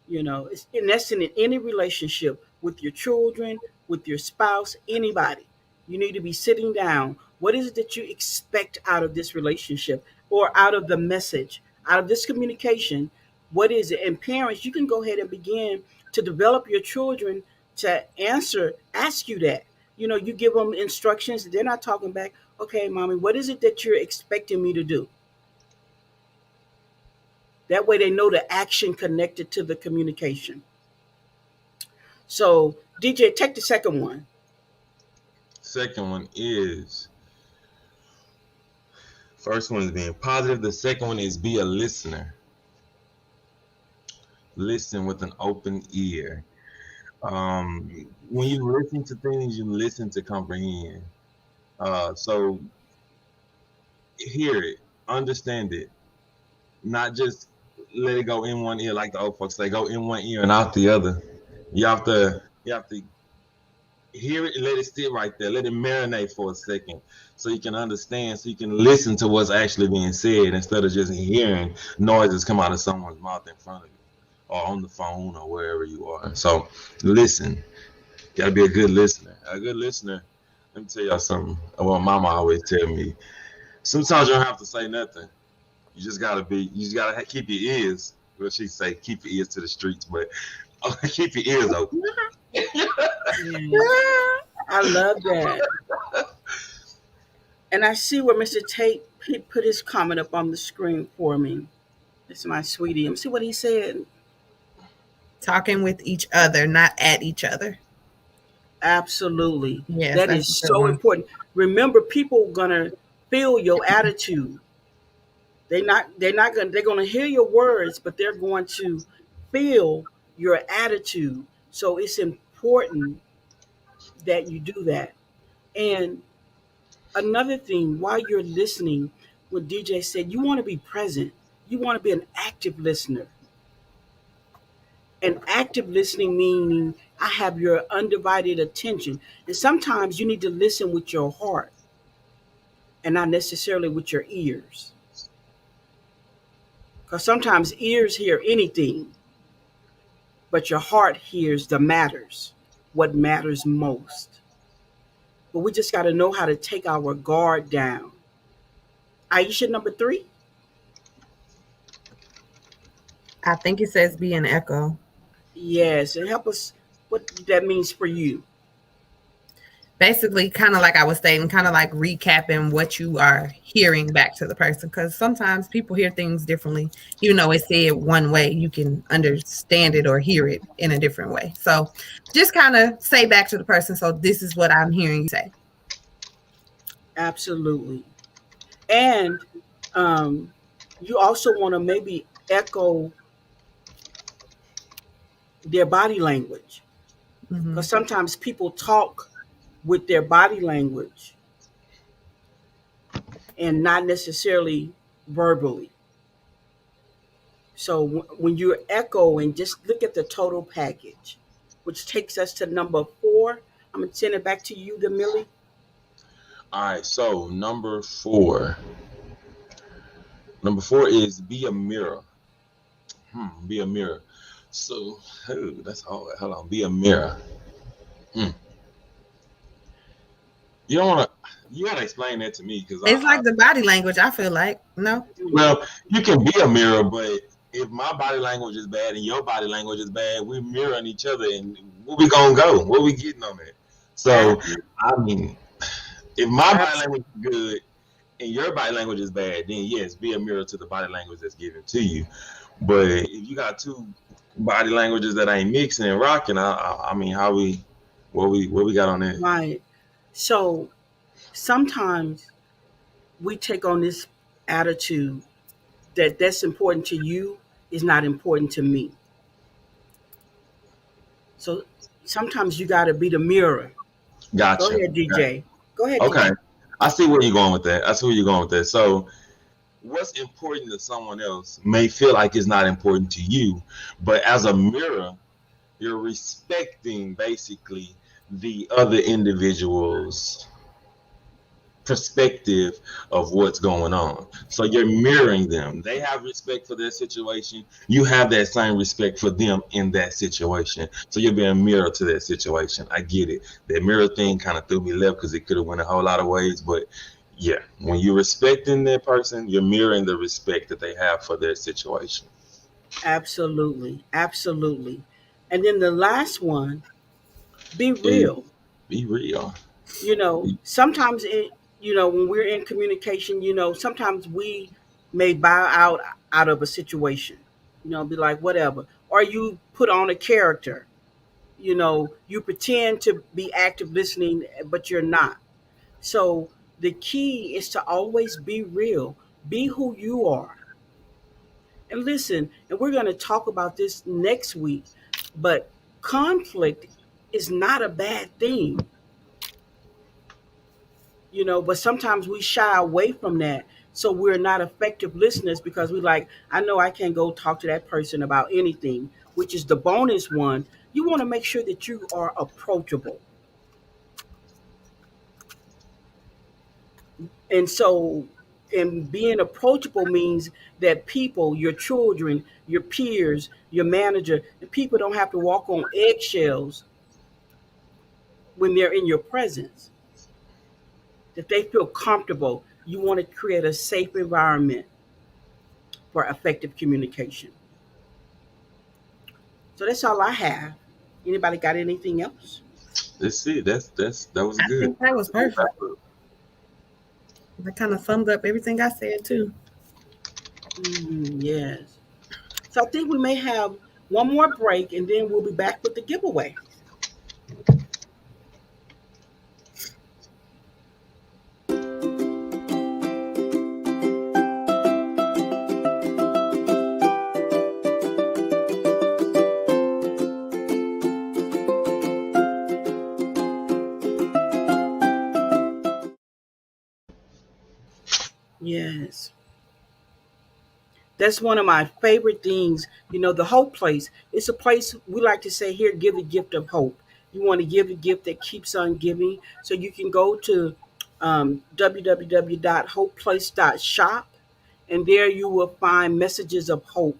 And that's in any relationship with your children, with your spouse, anybody. You need to be sitting down. What is it that you expect out of this relationship or out of the message, out of this communication? What is it? And parents, you can go ahead and begin to develop your children to ask you that. You give them instructions, they're not talking back. Okay, mommy, what is it that you're expecting me to do? That way they know the action connected to the communication. So, DJ, take the second one. Second one is first one is being positive. The second one is be a listener. Listen with an open ear. When you listen to things, you listen to comprehend. So hear it, understand it, not just let it go in one ear like the old folks say, go in one ear and out the other. You have to hear it and let it sit right there. Let it marinate for a second so you can understand, so you can listen to what's actually being said instead of just hearing noises come out of someone's mouth in front of you or on the phone or wherever you are. So listen. Gotta be a good listener. A good listener, let me tell y'all something. Well, mama always tell me, sometimes you don't have to say nothing. You just gotta keep your ears. Well, she say keep your ears to the streets, but keep your ears open. Yeah, I love that. And I see where Mr. Tate he put his comment up on the screen for me. It's my sweetie. Let me see what he said. Talking with each other, not at each other. Absolutely. Yes, That that's is a good so one. important. Remember, people gonna feel your attitude. They're gonna hear your words, but they're going to feel your attitude. So it's important that you do that. And another thing, while you're listening, what DJ said, you want to be present. You want to be an active listener. And active listening meaning I have your undivided attention. And sometimes you need to listen with your heart and not necessarily with your ears. Because sometimes ears hear anything, but your heart hears the matters, what matters most. But we just got to know how to take our guard down. Aisha, number 3. I think it says be an echo. Yes, and help us what that means for you. Basically, kind of like I was saying, kind of like recapping what you are hearing back to the person. Because sometimes people hear things differently. Even though it's said one way, you can understand it or hear it in a different way. So just kind of say back to the person, so this is what I'm hearing you say. Absolutely. And um, you also want to maybe echo their body language, Mm-hmm. because sometimes people talk with their body language and not necessarily verbally. So when you're echoing, just look at the total package, which takes us to number 4. I'm gonna send it back to you, the Millie. All right, so number four is be a mirror. Be a mirror. So, ooh, that's hard. Hold on, be a mirror. Hmm. You don't want to. You gotta explain that to me because It's like the body language, I feel like. No? well, you can be a mirror, but if my body language is bad and your body language is bad, we're mirroring each other, and where we gonna go? Where we getting on that? So, Ab- I mean, if my body abs- language is good and your body language is bad, then yes, be a mirror to the body language that's given to you. But if you got two body languages that ain't mixing and rocking, I mean, what we got on that? right. So sometimes we take on this attitude that that's important to you is not important to me. So sometimes you got to be the mirror. Go Gotcha. ahead, DJ. Go ahead, Okay. DJ. I see where you're going with that. I see where you're going with that. So, what's important to someone else may feel like it's not important to you, but as a mirror, you're respecting basically the other individual's perspective of what's going on. So you're mirroring them. They have respect for their situation. You have that same respect for them in that situation. So you're being a mirror to that situation. I get it. That mirror thing kind of threw me left because it could have went a whole lot of ways. But yeah, when you're respecting that person, you're mirroring the respect that they have for their situation. Absolutely. Absolutely. And then the last one, be Is real. be real. Sometimes when we're in communication, sometimes we may bow out of a situation, be like whatever, or you put on a character, you pretend to be active listening, but you're not. So the key is to always be real, be who you are. And listen, and we're going to talk about this next week, but conflict is not a bad thing, but sometimes we shy away from that. So we're not effective listeners because we like, I know I can't go talk to that person about anything, which is the bonus one. You want to make sure that you are approachable. And so, and being approachable means that people, your children, your peers, your manager, the people don't have to walk on eggshells when they're in your presence. That they feel comfortable. You want to create a safe environment for effective communication. So that's all I have. Anybody got anything else? Let's see. That was I good. think that was perfect. That kind of summed up everything I said, too. Yes. So I think we may have one more break and then we'll be back with the giveaway. Yes. That's one of my favorite things. The Hope Place. It's a place we like to say here, give the gift of hope. You want to give a gift that keeps on giving. So you can go to www.hopeplace.shop, and there you will find messages of hope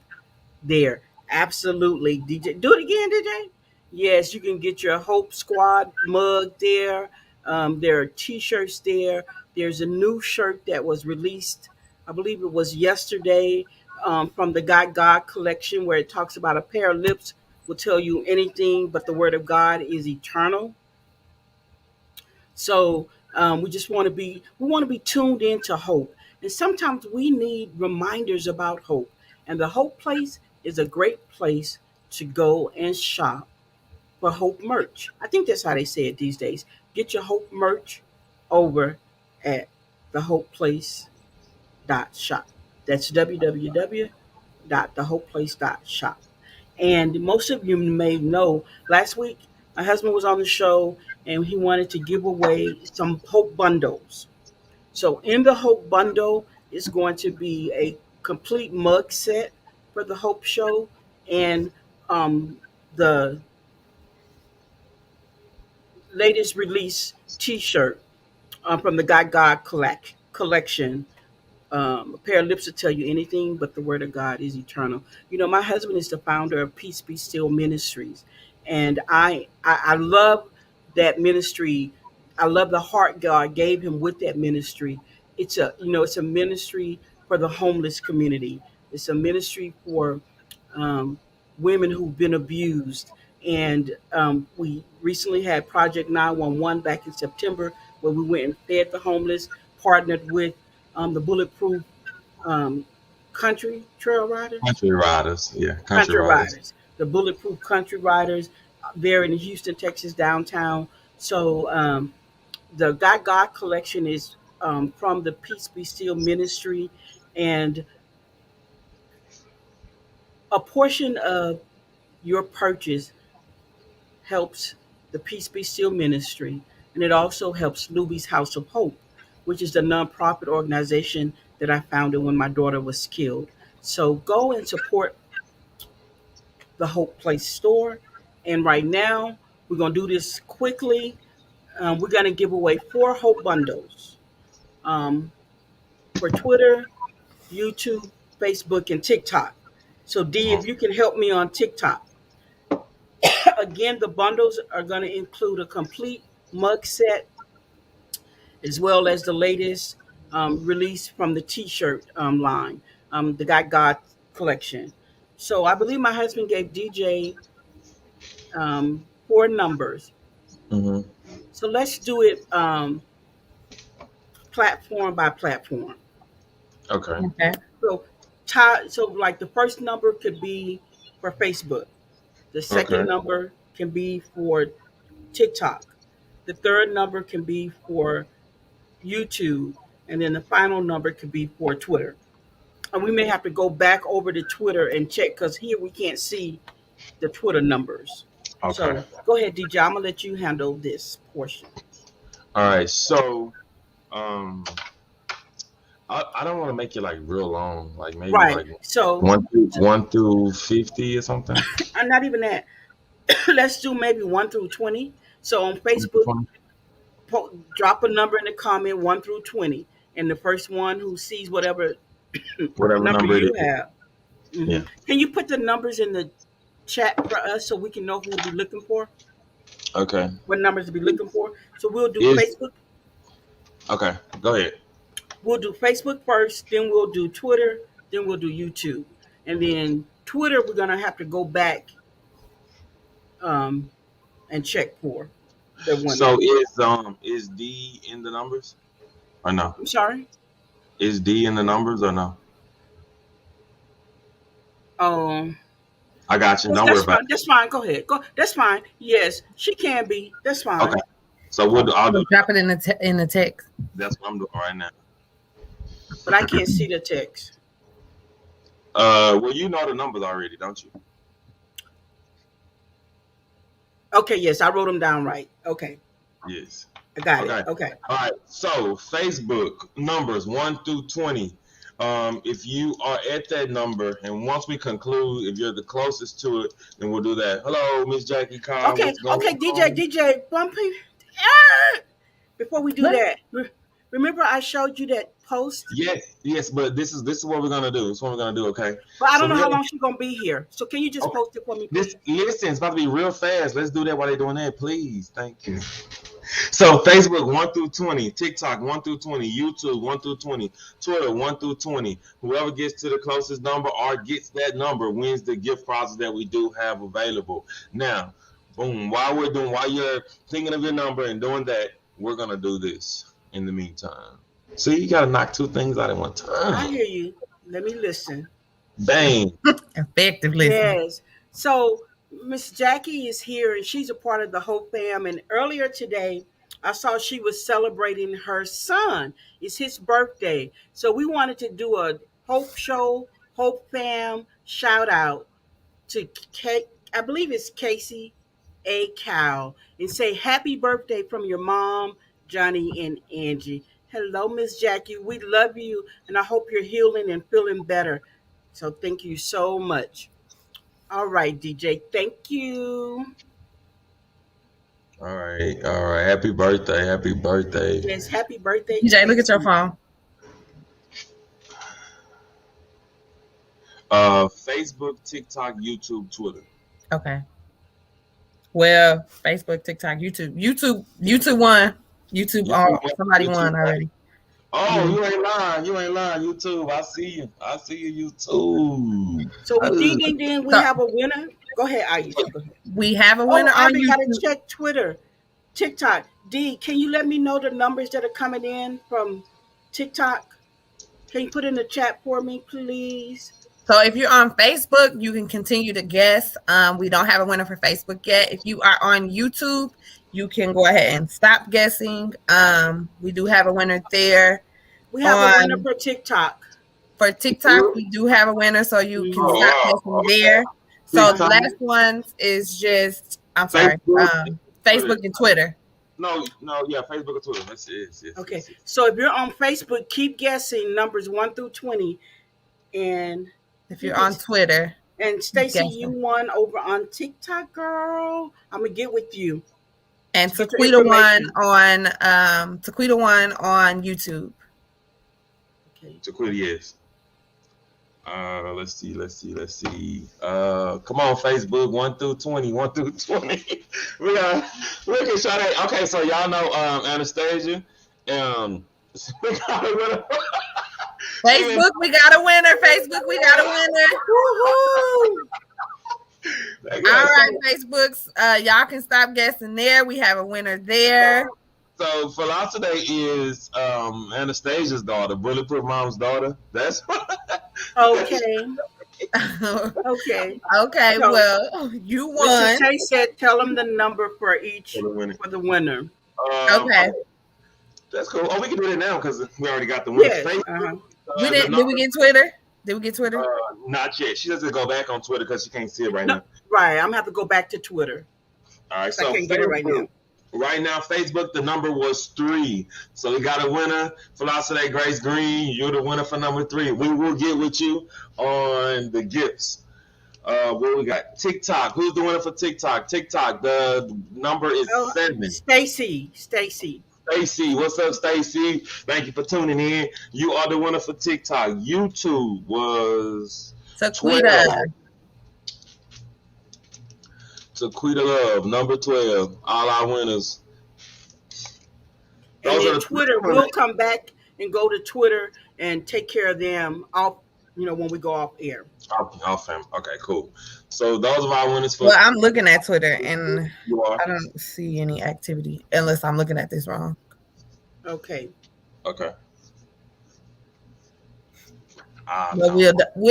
there. Absolutely. DJ, do it again, DJ. Yes, you can get your Hope Squad mug there. There are T-shirts there. There's a new shirt that was released, I believe it was yesterday, from the God God collection, where it talks about a pair of lips will tell you anything, but the Word of God is eternal. So we want to be tuned into hope, and sometimes we need reminders about hope. And the Hope Place is a great place to go and shop for Hope merch. I think that's how they say it these days. Get your Hope merch over at the Hope Place. www.thehopeplace.shop. That's www.thehopeplace.shop. And most of you may know last week my husband was on the show and he wanted to give away some Hope bundles. So in the Hope bundle is going to be a complete mug set for the Hope show and the latest release T-shirt from the God collection. A pair of lips will tell you anything, but the word of God is eternal. You know, my husband is the founder of Peace Be Still Ministries, and I love that ministry. I love the heart God gave him with that ministry. It's a ministry for the homeless community. It's a ministry for um, women who've been abused. And we recently had Project 911 back in September, where we went and fed the homeless, partnered with the Bulletproof um, Country Trail Riders, Country riders, yeah, country Country riders. Riders, the Bulletproof Country Riders there in Houston, Texas, downtown. So the God collection is from the Peace Be Still Ministry, and a portion of your purchase helps the Peace Be Still Ministry, and it also helps Newbie's House of Hope, which is the nonprofit organization that I founded when my daughter was killed. So go and support the Hope Place store. And right now, we're going to do this quickly. We're going to give away 4 Hope bundles um, for Twitter, YouTube, Facebook, and TikTok. So, D, if you can help me on TikTok. Again, the bundles are going to include a complete mug set as well as the latest release from the T-shirt line, the Got God collection. So I believe my husband gave DJ 4 numbers. Hmm. So let's do it platform by platform. Okay. Okay. So, like the first number could be for Facebook. The second Okay. number can be for TikTok. The third number can be for YouTube, and then the final number could be for Twitter. And we may have to go back over to Twitter and check because here we can't see the Twitter numbers. Okay. So go ahead, DJ. I'm gonna let you handle this portion. All right. So, um, I don't want to make it like real long, like maybe Right. like So one through 50 or something. I'm not even that. Let's do maybe 1 through 20. So on Facebook, drop a number in the comment 1 through 20, and the first one who sees whatever Whatever number number it you is. have. Yeah. Can you put the numbers in the chat for us so we can know who to be looking for? Okay. What numbers to be looking for? So we'll do Is Facebook. okay. Go ahead. We'll do Facebook first, then we'll do Twitter, then we'll do YouTube, and then Twitter we're gonna have to go back um, and check for the winner. So is D in the numbers or no? I'm sorry. Is D in the numbers or no? Um, I got you. Don't worry that's about fine. That's fine. Go ahead. Go. That's fine. Yes, she can be. That's it. Okay. fine. So I'll do So drop it in the text. that's what I'm doing right now. But I can't see the text. Well, you know the numbers already, don't you? Okay. Yes, I wrote them down right. Okay, Yes. I got it. Okay. Okay. All right. So Facebook numbers 1 through 20. If you are at that number, and once we conclude, if you're the closest to it, then we'll do that. Hello, Miss Jackie Carr. Okay. What's going Okay. on? DJ, bumpy. Ah! Before we do What? that, remember I showed you that post, Yes, but this is what we're gonna do. This is what we're gonna do. Okay. but I So don't know we're how gonna long she's gonna be here. So can you just okay. post it for me, This please? listen, it's about to be real fast. Let's do that while they're doing that, please. Thank you. So Facebook 1 through 20, TikTok 1 through 20, YouTube 1 through 20, Twitter 1 through 20. Whoever gets to the closest number or gets that number wins the gift prizes that we do have available. Now, boom. While you're thinking of your number and doing that, we're gonna do this in the meantime. See, you gotta knock 2 things out at one I time. hear you. Let me listen. Bang. Effective listening. Yes. So Miss Jackie is here, and she's a part of the Hope fam. And earlier today, I saw she was celebrating her son. It's his birthday. So we wanted to do a Hope Show, Hope Fam shout out to I believe it's Casey A. Cow, and say happy birthday from your mom, Johnny and Angie. Hello, Miss Jackie. We love you, and I hope you're healing and feeling better. So thank you so much. All right, DJ. Thank you. All right, all right. Happy birthday, happy birthday. Yes, happy birthday, DJ, look at your Casey. phone. Facebook, TikTok, YouTube, Twitter. Okay. Well, Facebook, TikTok, YouTube. YouTube won. YouTube, somebody YouTube. won already. Oh, Mhm. you ain't lying. You ain't lying. YouTube. I see you. I see you. YouTube. So we Oh, ding, we So have a winner. Go ahead, Aisha. Go ahead. we have a Oh, winner on Ivy got to YouTube. check Twitter, TikTok. D, can you let me know the numbers that are coming in from TikTok? Can you put in the chat for me, please? So if you're on Facebook, you can continue to guess. We don't have a winner for Facebook yet. If you are on YouTube, you can go ahead and stop guessing. We do have a winner there. We have a winner On for TikTok. For TikTok, we do have a winner, so you can Mhm. stop oh guessing wow. Okay. there. So the TikTok, last one is just I'm sorry, Facebook, Twitter. Facebook and Twitter. No, no, yeah, Facebook or Twitter. That's it. Yes, yes, Okay, yes, yes. so if you're on Facebook, keep guessing numbers 1 through 20. And If who you're on gets Twitter, and keep Stacy, you guessing. won over on TikTok, girl. I'm gonna get with you And to get your Taquita information. won on YouTube. Okay. To quit, yes. Let's see, let's see, let's see. Come on, Facebook, 1 through 20, 1 through 20. we got look at Sade. Okay, so y'all know Anastasia. We got a winner. Facebook, we got a winner. Facebook, we got a winner. Woohoo! All right, Facebook's. Y'all can stop guessing there. We have a winner there. So Philosophy is Anastasia's daughter, Bulletproof Mom's daughter. That's Okay. Okay. Okay, So well, you Mr. won. Tay said, tell him the number for each for the winner. for the winner. Okay. That's cool. Oh, we can do that now because we already got the winner. Yes. Facebook, We the did. Did number, we get Twitter? Did we get Twitter? not yet. She doesn't go back on Twitter because she can't see it right No, now. right. I'm gonna have to go back to Twitter. All right, I so can't get it right now. Right now, Facebook, the number was 3. So we got a winner. Philosophy Grace Green, you're the winner for number 3. We will get with you on the gifts. What we got? TikTok. Who's the winner for TikTok? TikTok, the number is 7. Stacy. Stacy, what's up, Stacy? Thank you for tuning in. You are the winner for TikTok. YouTube was Taquita. 12. Taquita Love, number 12. All our winners. And Those are then the Twitter, we'll come back and go to Twitter and take care of them off, when we go off air. Off fam. Okay, cool. So those are our winners for. Well, I'm looking at Twitter and You are. I don't see any activity unless I'm looking at this wrong. Okay. Okay. But No.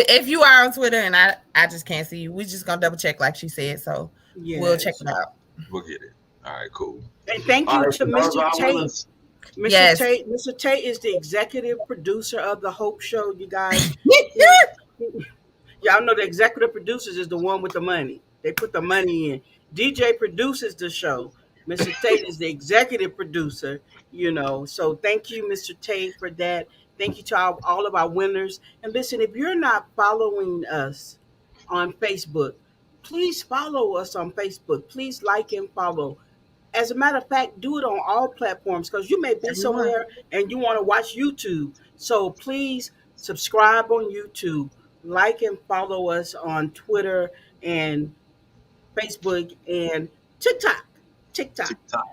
if you are on Twitter and I just can't see you, we're just gonna double check like she said. So we'll check it out. We'll get it. All right, cool. And thank All you right, to so those are Mr. our Tate. winners. Mr. Yes. Tate. Mr. Tate is the executive producer of the Hope Show, you guys. Y'all know the executive producers is the one with the money. They put the money in. DJ produces the show. Mr. Tate is the executive producer, So thank you, Mr. Tate, for that. Thank you to all of our winners. And listen, if you're not following us on Facebook, please follow us on Facebook. Please like and follow. As a matter of fact, do it on all platforms because you may be somewhere and you want to watch YouTube. So please subscribe on YouTube, like and follow us on Twitter and Facebook and TikTok.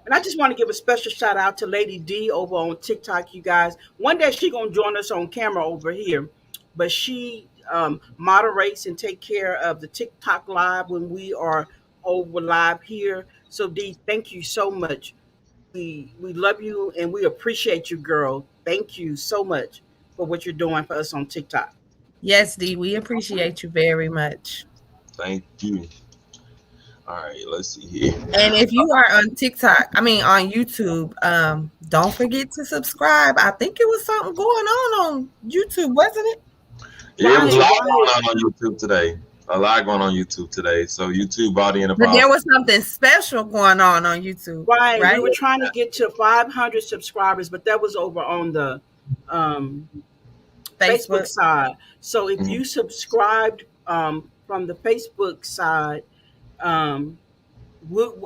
And I just want to give a special shout out to Lady D over on TikTok, you guys. One day she gonna join us on camera over here, but she moderates and take care of the TikTok live when we are over live here. So D, thank you so much. We love you and we appreciate you, girl. Thank you so much for what you're doing for us on TikTok. Yes, D, we appreciate you very much. Thank you. All right, let's see here. And if you are on on YouTube, don't forget to subscribe. I think it was something going on YouTube, wasn't it? Yeah, it was a Right, lot right, going on YouTube today. A lot going on YouTube today. So YouTube body and the But there boss. was something special going on YouTube, right. right? We were trying to get to 500 subscribers, but that was over on the um, Facebook Facebook. side. So if Mhm. you subscribed from the Facebook side, um,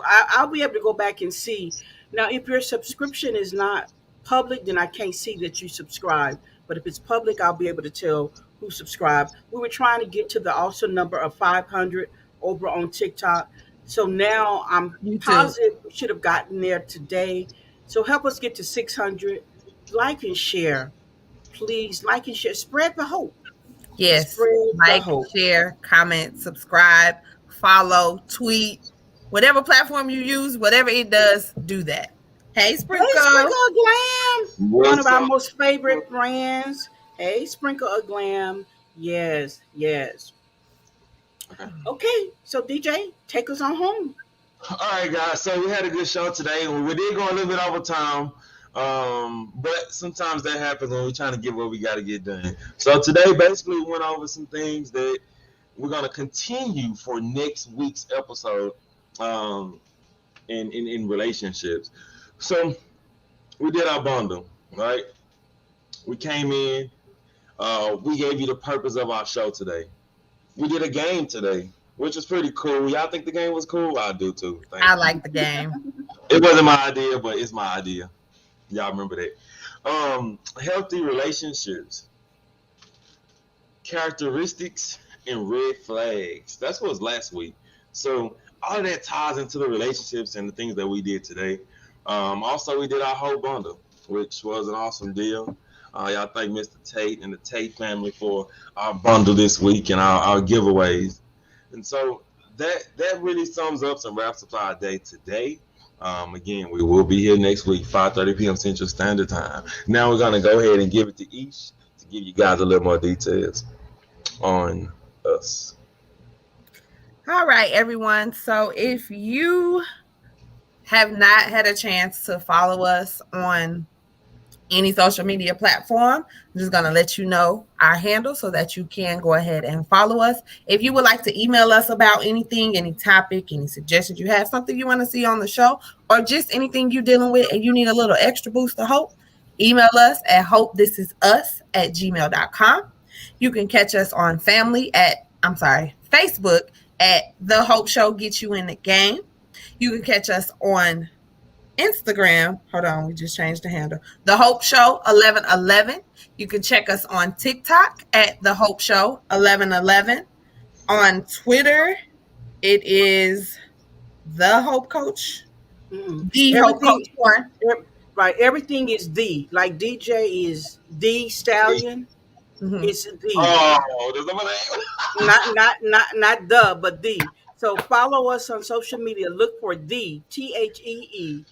I'll be able to go back and see. Now, if your subscription is not public, then I can't see that you subscribe. But if it's public, I'll be able to tell who subscribed. We were trying to get to the also number of 500 over on TikTok. So now I'm YouTube. positive we should have gotten there today. So help us get to 600. Like and share. Please like and share. Spread the hope. Yes. Spread the Like, hope. share, comment, subscribe, follow, tweet, whatever platform you use, whatever it does, do that. Hey, Hey, Sprinkle. Sprinkle of Glam, one of What's our up? most favorite brands. Hey, Sprinkle of Glam. Yes, yes. Okay, so DJ, take us on home. All right, guys. So we had a good show today. We did go a little bit over time, but sometimes that happens when we're trying to get what we got to get done. So today, basically, we went over some things that we're gonna continue for next week's episode, um, in relationships. So we did our bundle, right? We came in. We gave you the purpose of our show today. We did a game today, which was pretty cool. Y'all think the game was cool? I do too. Thank I you. like the game. It wasn't my idea, but it's my idea. Y'all remember that. Healthy relationships, characteristics, and red flags. That's what was last week. So all of that ties into the relationships and the things that we did today. Also, we did our whole bundle, which was an awesome deal. Y'all thank Mr. Tate and the Tate family for our bundle this week and our giveaways. And so that really sums up and wraps up our day today. Again, we will be here next week, 5:30 p.m. Central Standard Time. Now we're gonna go ahead and give it to Ish to give you guys a little more details on us. All right, everyone. So if you have not had a chance to follow us on any social media platform, I'm just going to let you know our handle so that you can go ahead and follow us. If you would like to email us about anything, any topic, any suggestions you have, something you want to see on the show, or just anything you're dealing with and you need a little extra boost of hope, email us at hopethisIsus@gmail.com. You can catch us on Facebook at The Hope Show Get You in the Game. You can catch us on Instagram. Hold on, we just changed the handle. The Hope Show 1111. You can check us on TikTok at The Hope Show 1111. On Twitter, it is The Hope Coach. The Hope Coach Everything, 1. right? Everything is the like DJ is the stallion. Mm-hmm. It's the. Oh, there's number name. Not the, but the. So follow us on social media. Look for the THEE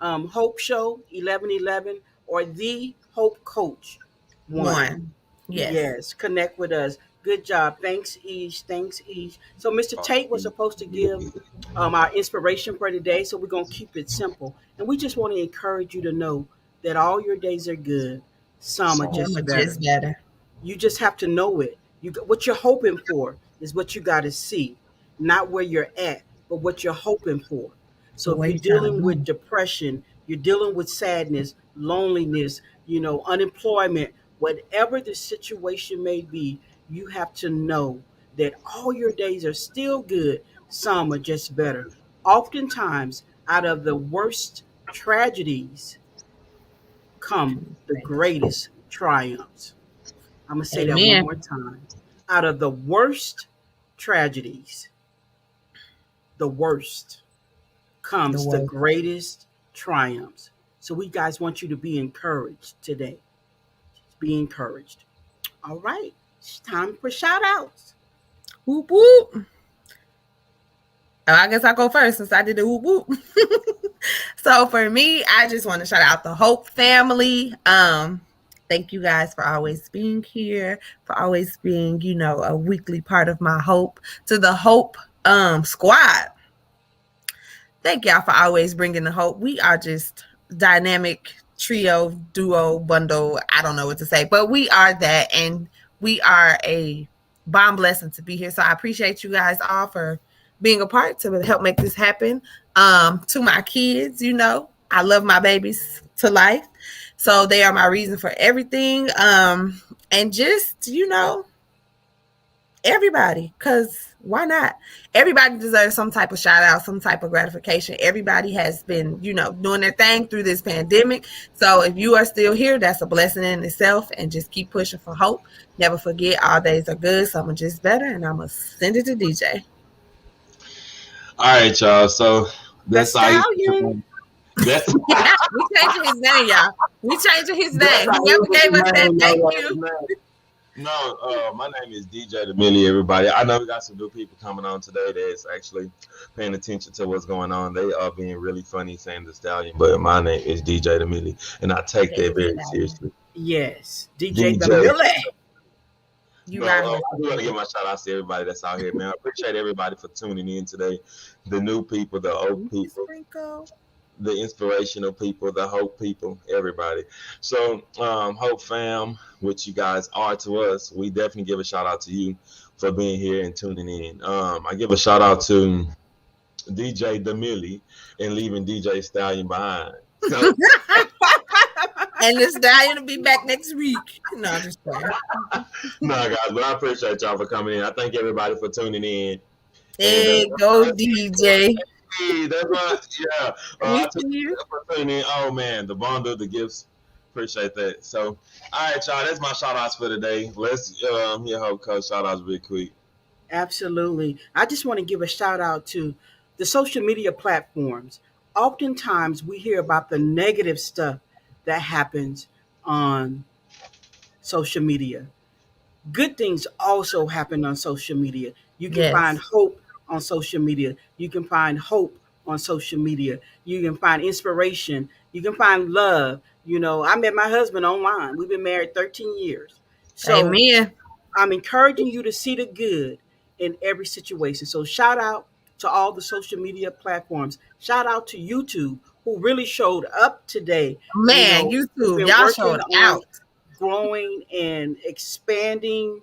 Hope Show 1111 or the Hope Coach 1. 1. Yes. Yes, connect with us. Good job. Thanks, Ish. Thanks, Ish. So Mr. Tate was supposed to give our inspiration for today, so we're gonna keep it simple. And we just want to encourage you to know that all your days are good. Some are just better. Just better. You just have to know it. What you're hoping for is what you got to see, not where you're at, but what you're hoping for. So if you're dealing with depression, you're dealing with sadness, loneliness, unemployment, whatever the situation may be, you have to know that all your days are still good. Some are just better. Oftentimes, out of the worst tragedies come the greatest triumphs. I'm going to say that one Amen. more time. Out of the worst tragedies, the worst comes the greatest triumphs. So we guys want you to be encouraged today. Be encouraged. All right. It's time for shout outs. Whoop whoop. Oh, I guess I'll go first since I did the whoop whoop. So for me, I just want to shout out the Hope family. Thank you guys for always being here, for always being, a weekly part of my hope. To the Hope squad. Thank y'all for always bringing the hope. We are just dynamic trio, duo, bundle. I don't know what to say, but we are that, and we are a bomb blessing to be here. So I appreciate you guys all for being a part to help make this happen. To my kids, I love my babies to life, so they are my reason for everything. And just everybody, because why not? Everybody deserves some type of shout out, some type of gratification. Everybody has been doing their thing through this pandemic, so if you are still here, that's a blessing in itself. And just keep pushing for hope. Never forget, all days are good, so I'm just better. And I'm gonna send it to DJ. All right, y'all. So The that's how stallion. that's Yeah, we changing his name, y'all. We changing his that's name. how He never gave us that. Thank you. No, my name is DJ the Millie, everybody. I know we got some new people coming on today that's actually paying attention to what's going on. They are being really funny saying the stallion, but my name is DJ the Millie, and I take Hey, that very Stallion. seriously. Yes, DJ the DJ. Millie. You No, not I messing do want to with give me. my shout outs to everybody that's out here, man. I appreciate everybody for tuning in today. The new people, the old people, Sprinkle. the inspirational people, the hope people, everybody. So, Hope fam, which you guys are to us, we definitely give a shout out to you for being here and tuning in. I give a shout out to DJ Demilly and leaving DJ Stallion behind. So, And the stallion will be back next week. No, I'm just playing. no, guys, but I appreciate y'all for coming in. I thank everybody for tuning in. And Hey, go DJ. hey, that's right. Yeah, We I took see you. for tuning in. Oh man, the bundle, the gifts. Appreciate that. So, all right, y'all. That's my shout outs for today. Let's your Hope Coach shout outs real quick. Absolutely. I just want to give a shout out to the social media platforms. Oftentimes we hear about the negative stuff that happens on social media. Good things also happen on social media. You can find Yes. hope on social media. You can find hope on social media. You can find inspiration. You can find love. I met my husband online. We've been married 13 years. So Amen. I'm encouraging you to see the good in every situation. So shout out to all the social media platforms. Shout out to YouTube, who really showed up today. Man, We've YouTube, been y'all working showed on out. growing and expanding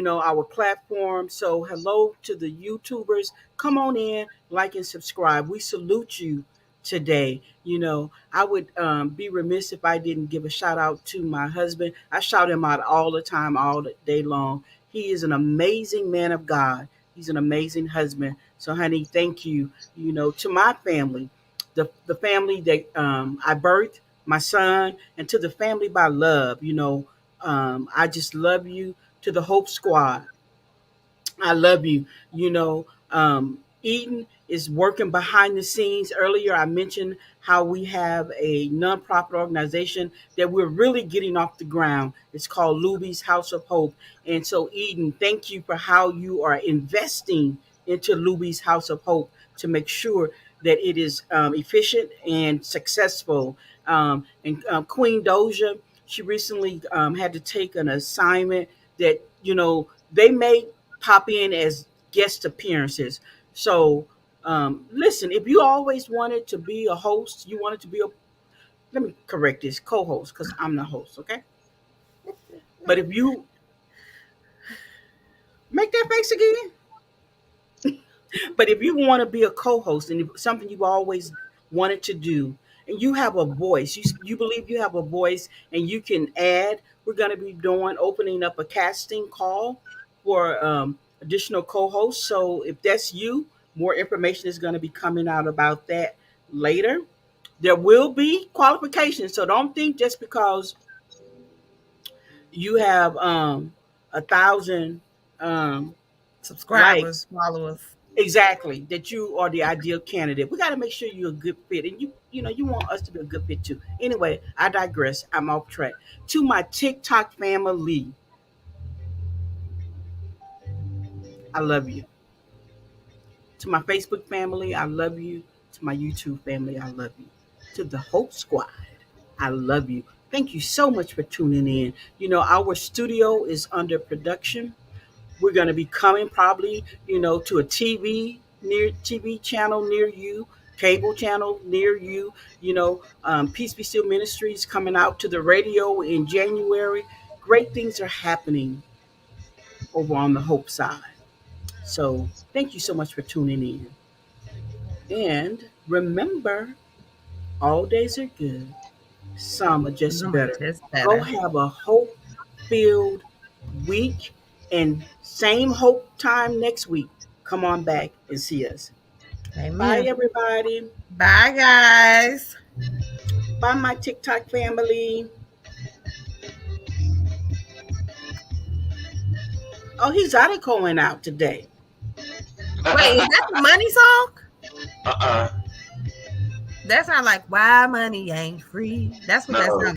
our platform. So hello to the YouTubers. Come on in, like and subscribe. We salute you today. I would be remiss if I didn't give a shout out to my husband. I shout him out all the time, all the day long. He is an amazing man of God. He's an amazing husband. So honey, thank you. To my family, the family that I birthed, my son, and to the family by love. I just love you. To the Hope Squad, I love you. Eden is working behind the scenes. Earlier, I mentioned how we have a nonprofit organization that we're really getting off the ground. It's called Luby's House of Hope. And so, Eden, thank you for how you are investing into Luby's House of Hope to make sure that it is efficient and successful. And Queen Doja, she recently had to take an assignment that, they may pop in as guest appearances. So, listen, if you always wanted to be a host, you wanted to be let me correct this, co-host, because I'm the host, okay? But if you make that face again, but if you want to be a co-host and something you've always wanted to do, and you have a voice, you believe you have a voice, and you can add, we're going to be opening up a casting call for additional co-hosts. So if that's you, more information is going to be coming out about that later. There will be qualifications, so don't think just because you have 1,000 um, Subscribers, likes. followers. Exactly, that you are the ideal candidate. We got to make sure you're a good fit, and you want us to be a good fit too. Anyway, I digress. I'm off track. To my TikTok family, I love you. To my Facebook family, I love you. To my YouTube family, I love you. To the Hope Squad, I love you. Thank you so much for tuning in. Our studio is under production. We're going to be coming probably, to a TV channel near you. cable channel near you. Peace Be Still Ministries coming out to the radio in January. Great things are happening over on the Hope side. So thank you so much for tuning in. And remember, all days are good. Some are just Some are better. just Go better. have a hope filled week, and same hope time next week. Come on back and see us. Bye, Amen. everybody. Bye, guys. Bye, my TikTok family. Oh, he's out of going out today. Wait, is that the money song? Uh-uh. That sounds like why money ain't free. That's what that No. sounds